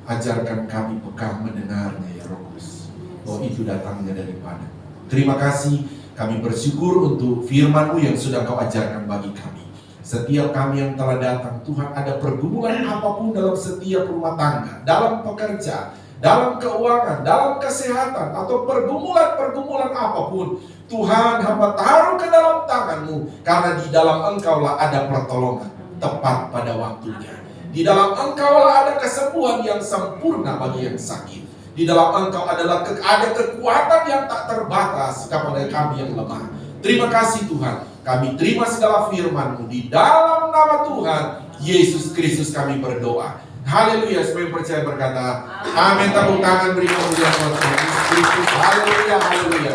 [SPEAKER 3] Ajarkan kami peka mendengarnya ya Roh Kudus, bahwa itu datangnya daripada. Terima kasih, kami bersyukur untuk firman-Mu yang sudah Kau ajarkan bagi kami. Setiap kami yang telah datang, Tuhan, ada pergumulan apapun dalam setiap rumah tangga, dalam pekerjaan, dalam keuangan, dalam kesehatan, atau pergumulan-pergumulan apapun, Tuhan, hamba taruh ke dalam tangan-Mu, karena di dalam Engkau-lah ada pertolongan tepat pada waktunya. Di dalam Engkau-lah ada kesembuhan yang sempurna bagi yang sakit. Di dalam Engkau ada kekuatan yang tak terbatas kepada kami yang lemah. Terima kasih Tuhan, kami terima segala firman-Mu. Di dalam nama Tuhan Yesus Kristus kami berdoa. Haleluya, semua yang percaya berkata amin. Tepuk tangan beri kemuliaan Tuhan Yesus Kristus. Haleluya, haleluya.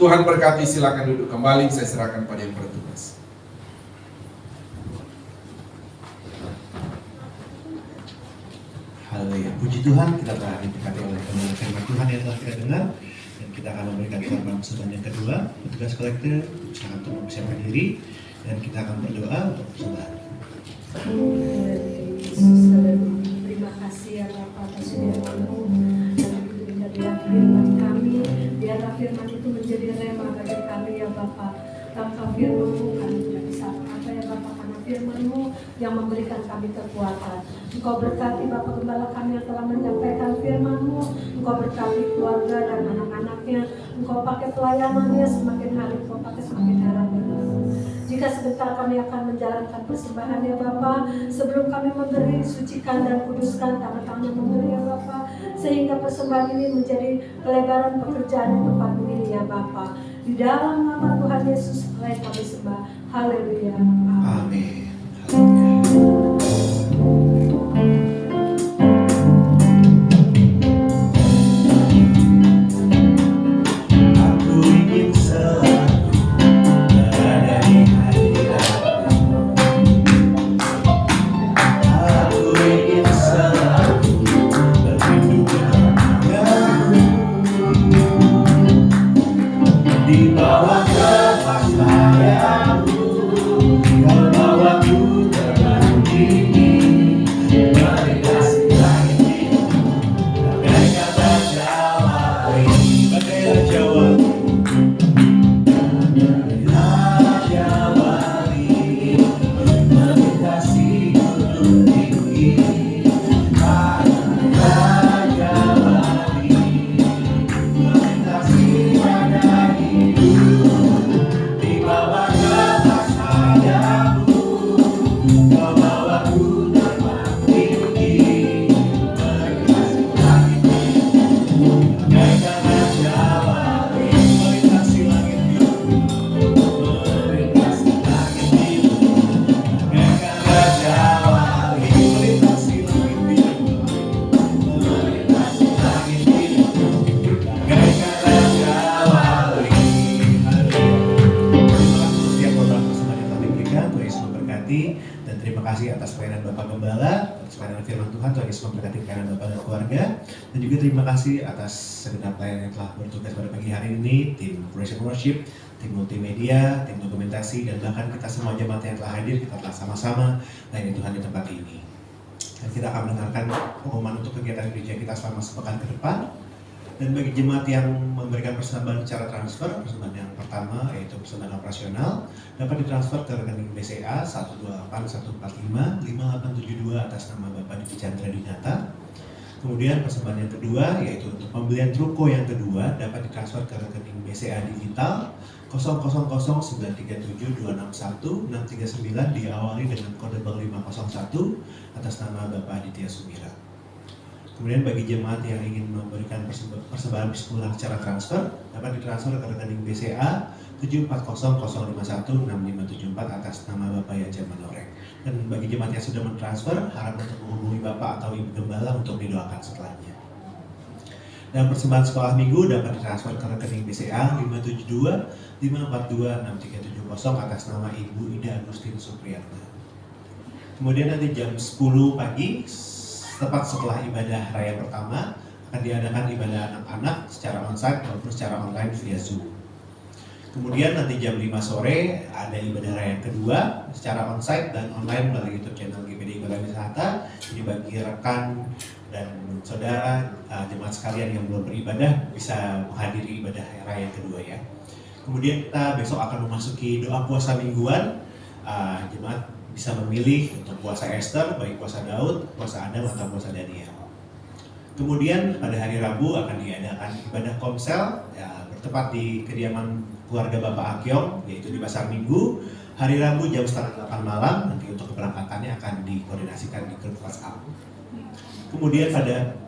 [SPEAKER 3] Tuhan berkati, silakan duduk kembali. Saya serahkan pada yang bertugas.
[SPEAKER 1] Haleluya. Puji Tuhan, kita telah diberkati oleh firman Tuhan yang telah kita dengar. Dan kita akan memberikan korban persembahan yang kedua. Petugas kolektor sangat untuk mempersiapkan diri. Dan kita akan berdoa untuk persembahan.
[SPEAKER 4] Terima kasih ya Bapak atas firman-Mu. Dan firman kami, biarlah firman itu menjadi rema bagi kami ya Bapak. Tanpa firman-Mu kami tidak bisa apa ya Bapak, karena firman-Mu yang memberikan kami kekuatan. Engkau berkati Bapak Gembala kami yang telah menyampaikan firman-Mu. Engkau berkati keluarga dan anak-anaknya. Engkau pakai pelayanannya semakin hari, Engkau pakai semakin hari. Jika sebentar kami akan menjalankan persembahan ya Bapa, sebelum kami memberi, sucikan dan kuduskan tangan-tangan memberi ya Bapa, sehingga persembahan ini menjadi pelebaran pekerjaan yang tepat ini ya Bapa. Di dalam nama Tuhan Yesus kami sembah. Haleluya.
[SPEAKER 1] Amin. Di bawah kepas bayangan Dan juga terima kasih atas segenap pelayan yang telah bertugas pada pagi hari ini, tim Praise and Worship, tim multimedia, tim dokumentasi, dan bahkan kita semua jemaat yang telah hadir. Kita telah sama-sama melayani Tuhan di tempat ini. Dan kita akan mendengarkan pengumuman untuk kegiatan gereja kita selama sepekan ke depan. Dan bagi jemaat yang memberikan persembahan secara transfer, persembahan yang pertama yaitu persembahan operasional dapat ditransfer ke rekening BCA 128.145.5872 atas nama Bapak Diki Chandra Dinata. Kemudian persembahan yang kedua yaitu untuk pembelian truko yang kedua dapat ditransfer ke rekening BCA Digital 000937261 diawali dengan kode bank 501 atas nama Bapak Aditya Sumira. Kemudian bagi jemaat yang ingin memberikan persembahan persepuluhan secara transfer dapat ditransfer ke rekening BCA 7400516574 atas nama Bapak Yaja Manorek. Dan bagi jemaat yang sudah mentransfer, harap untuk menghubungi Bapak atau Ibu Gembala untuk didoakan setelahnya. Dan persembahan sekolah minggu dapat ditransfer ke rekening BCA 572542637 atas nama Ibu Ida Agustin Supriyatna. Kemudian nanti jam 10 pagi tepat setelah ibadah raya pertama akan diadakan ibadah anak-anak secara onsite maupun secara online via Zoom. Kemudian nanti jam 5 sore ada ibadah raya kedua secara onsite dan online melalui YouTube channel GPD Kota Wisata. Jadi bagi rekan dan saudara jemaat sekalian yang belum beribadah bisa menghadiri ibadah raya kedua ya. Kemudian kita besok akan memasuki doa puasa mingguan. Jemaat bisa memilih untuk puasa Esther, baik puasa Daud, puasa Adam atau puasa Daniel. Kemudian pada hari Rabu akan diadakan ibadah komsel ya, bertepat di kediaman keluarga Bapak Akyong, yaitu di Pasar Minggu. Hari Rabu jam 7:30 malam, nanti untuk keberangkatannya akan dikoordinasikan di grup WhatsApp. Kemudian pada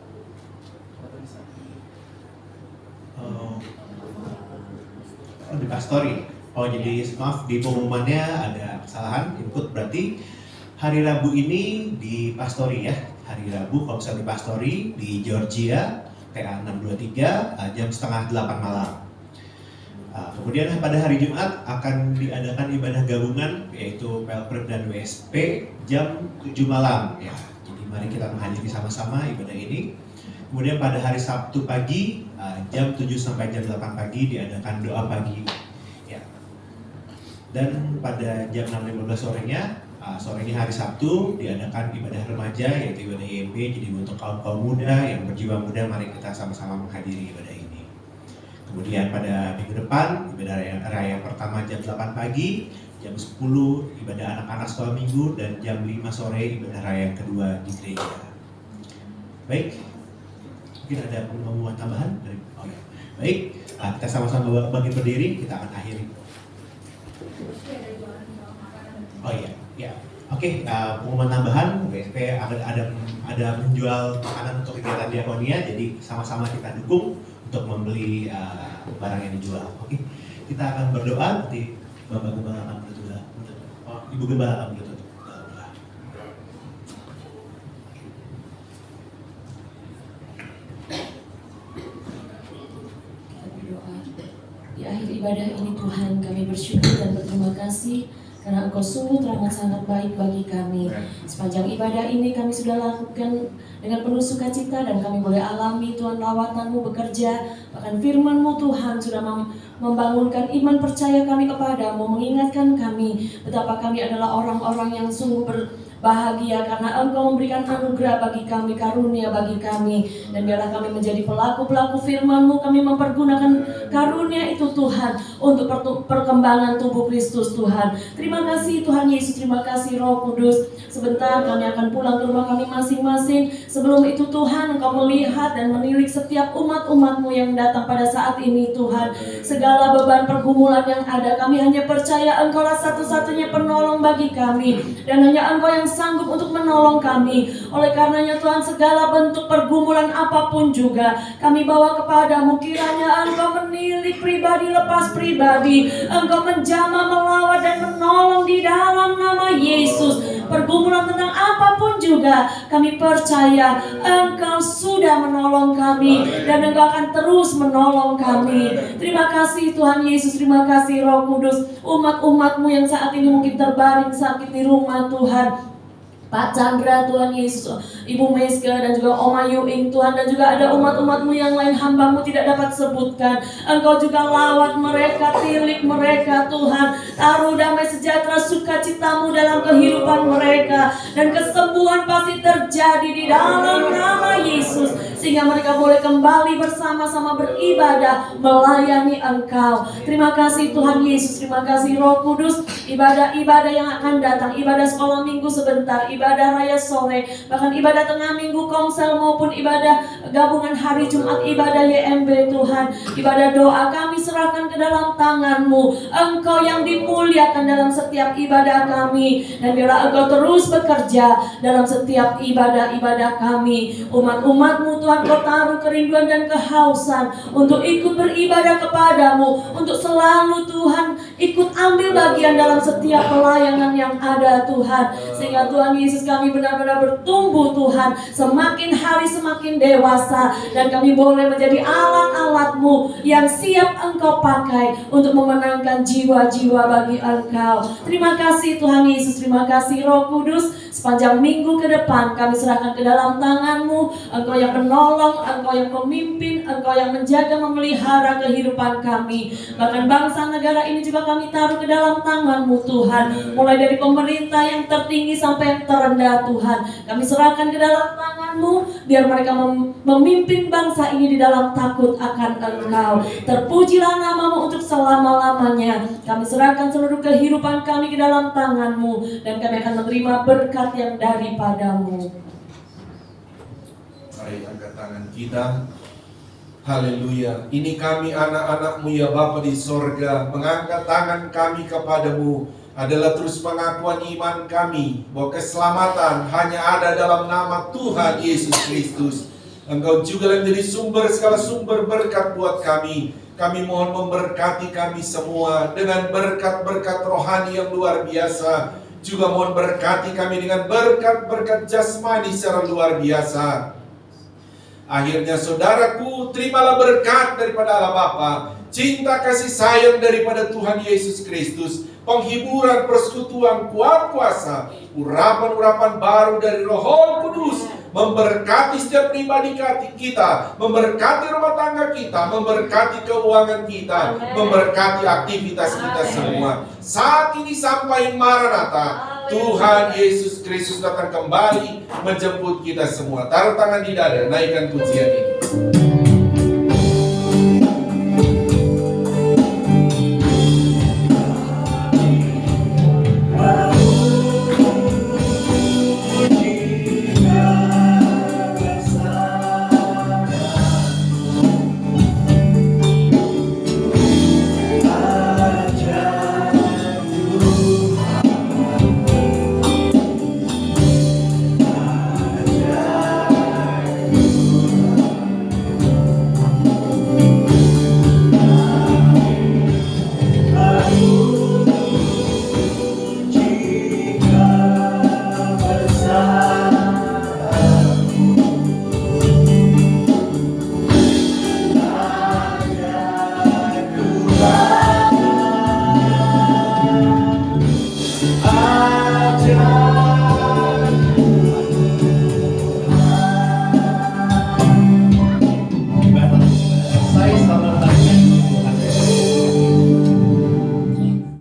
[SPEAKER 1] di pastori. Jadi maaf, di pengumumannya ada kesalahan input, berarti hari Rabu ini di pastori ya. Hari Rabu komsel di pastori di Georgia TA 623 jam 7:30 malam. Kemudian pada hari Jumat akan diadakan ibadah gabungan yaitu Pelprep dan WSP jam 7 malam ya. Jadi mari kita menghadiri sama-sama ibadah ini. Kemudian pada hari Sabtu pagi jam 7 sampai jam 8 pagi diadakan doa pagi ya. Dan pada jam 6.15 sorenya, sorenya hari Sabtu diadakan ibadah remaja yaitu ibadah IMB. Jadi untuk kaum muda yang berjiwa muda, mari kita sama-sama menghadiri ibadah ini. Kemudian pada minggu depan ibadah raya pertama jam 8 pagi, jam 10 ibadah anak-anak sekolah minggu, dan jam 5 sore ibadah raya kedua di gereja. Baik, mungkin ada pengumuman tambahan dari baik, kita sama-sama bangkit berdiri, kita akan akhiri. Oh iya, ya. Oke, pengumuman tambahan, WSP ada menjual makanan untuk kegiatan diakonia, jadi sama-sama kita dukung untuk membeli barang yang dijual. Oke, kita akan berdoa, nanti Bapak Gembala akan berdoa. Ibu Gembala akan berdoa.
[SPEAKER 5] Di akhir ibadah ini Tuhan, kami bersyukur dan berterima kasih karena Engkau sungguh teramat sangat baik bagi kami. Sepanjang ibadah ini kami sudah lakukan dengan penuh sukacita dan kami boleh alami Tuhan lawatan-Mu bekerja. Bahkan firman-Mu Tuhan sudah membangunkan iman percaya kami kepadamu, mengingatkan kami betapa kami adalah orang-orang yang sungguh berbahagia karena Engkau memberikan anugerah bagi kami, karunia bagi kami. Dan biarlah kami menjadi pelaku-pelaku firman-Mu, kami mempergunakan karunia itu Tuhan untuk perkembangan tubuh Kristus Tuhan. Terima kasih Tuhan Yesus, terima kasih Roh Kudus. Sebentar kami akan pulang ke rumah kami masing-masing. Sebelum itu Tuhan, Engkau melihat dan menilik setiap umat-umat-Mu yang datang pada saat ini Tuhan. Segala beban pergumulan yang ada, kami hanya percaya Engkaulah satu-satunya penolong bagi kami. Dan hanya Engkau yang sanggup untuk menolong kami. Oleh karenanya Tuhan, segala bentuk pergumulan apapun juga kami bawa kepadamu. Kiranya Engkau menilik pribadi lepas pribadi, Engkau menjamah, melawat dan menolong di dalam nama Yesus. Pergumulan tentang apapun juga kami percaya Engkau sudah menolong kami dan Engkau akan terus menolong kami. Terima kasih Tuhan Yesus, terima kasih Roh Kudus. Umat-umat-Mu yang saat ini mungkin terbaring sakit di rumah Tuhan, Pak Chandra Tuhan Yesus, Ibu Meska dan juga Om Ayu Ing Tuhan, dan juga ada umat-umat-Mu yang lain, hamba-Mu tidak dapat sebutkan. Engkau juga lawat mereka, tilik mereka Tuhan. Taruh damai sejahtera sukacita-Mu dalam kehidupan mereka, dan kesembuhan pasti terjadi terjadi di dalam nama Yesus, sehingga mereka boleh kembali bersama-sama beribadah, melayani Engkau. Terima kasih Tuhan Yesus, terima kasih Roh Kudus. Ibadah-ibadah yang akan datang, ibadah sekolah minggu sebentar, ibadah raya sore, bahkan ibadah tengah minggu komsel maupun ibadah gabungan hari Jumat, ibadah YMB Tuhan, ibadah doa kami serahkan ke dalam tangan-Mu. Engkau yang dimuliakan dalam setiap ibadah kami, dan biarlah Engkau terus bekerja dalam setiap ibadah-ibadah kami. Umat-umat-Mu Tuhan, Kau taruh kerinduan dan kehausan untuk ikut beribadah kepadamu, untuk selalu Tuhan ikut ambil bagian dalam setiap pelayanan yang ada Tuhan, sehingga Tuhan Yesus kami benar-benar bertumbuh Tuhan, semakin hari semakin dewasa, dan kami boleh menjadi alat-alat-Mu yang siap Engkau pakai untuk memenangkan jiwa-jiwa bagi Engkau. Terima kasih Tuhan Yesus, terima kasih Roh Kudus. Sepanjang minggu ke depan kami serahkan ke dalam tangan-Mu. Engkau yang menolong, Engkau yang memimpin, Engkau yang menjaga, memelihara kehidupan kami. Bahkan bangsa negara ini juga kami taruh ke dalam tangan-Mu Tuhan. Mulai dari pemerintah yang tertinggi sampai yang terendah Tuhan, kami serahkan ke dalam tangan-Mu, biar mereka memimpin bangsa ini di dalam takut akan Engkau. Terpujilah nama-Mu untuk selama-lamanya. Kami serahkan seluruh kehidupan kami ke dalam tangan-Mu, dan kami akan menerima berkat yang daripada-Mu.
[SPEAKER 3] Mari angkat tangan kita. Haleluya. Ini kami anak-anak-Mu ya Bapa di sorga, mengangkat tangan kami kepadamu adalah terus pengakuan iman kami bahwa keselamatan hanya ada dalam nama Tuhan Yesus Kristus. Engkau juga yang menjadi sumber segala sumber berkat buat kami. Kami mohon memberkati kami semua dengan berkat-berkat rohani yang luar biasa. Juga mohon berkati kami dengan berkat-berkat jasmani secara luar biasa. Akhirnya saudaraku, terimalah berkat daripada Allah Bapa, cinta kasih sayang daripada Tuhan Yesus Kristus, penghiburan, persekutuan, kuat kuasa, urapan-urapan baru dari Roh Kudus, memberkati setiap pribadi kita, memberkati rumah tangga kita, memberkati keuangan kita, memberkati aktivitas kita semua. Saat ini sampai Maranatha, Tuhan Yesus Kristus datang kembali menjemput kita semua. Taruh tangan di dada, naikkan pujian ini.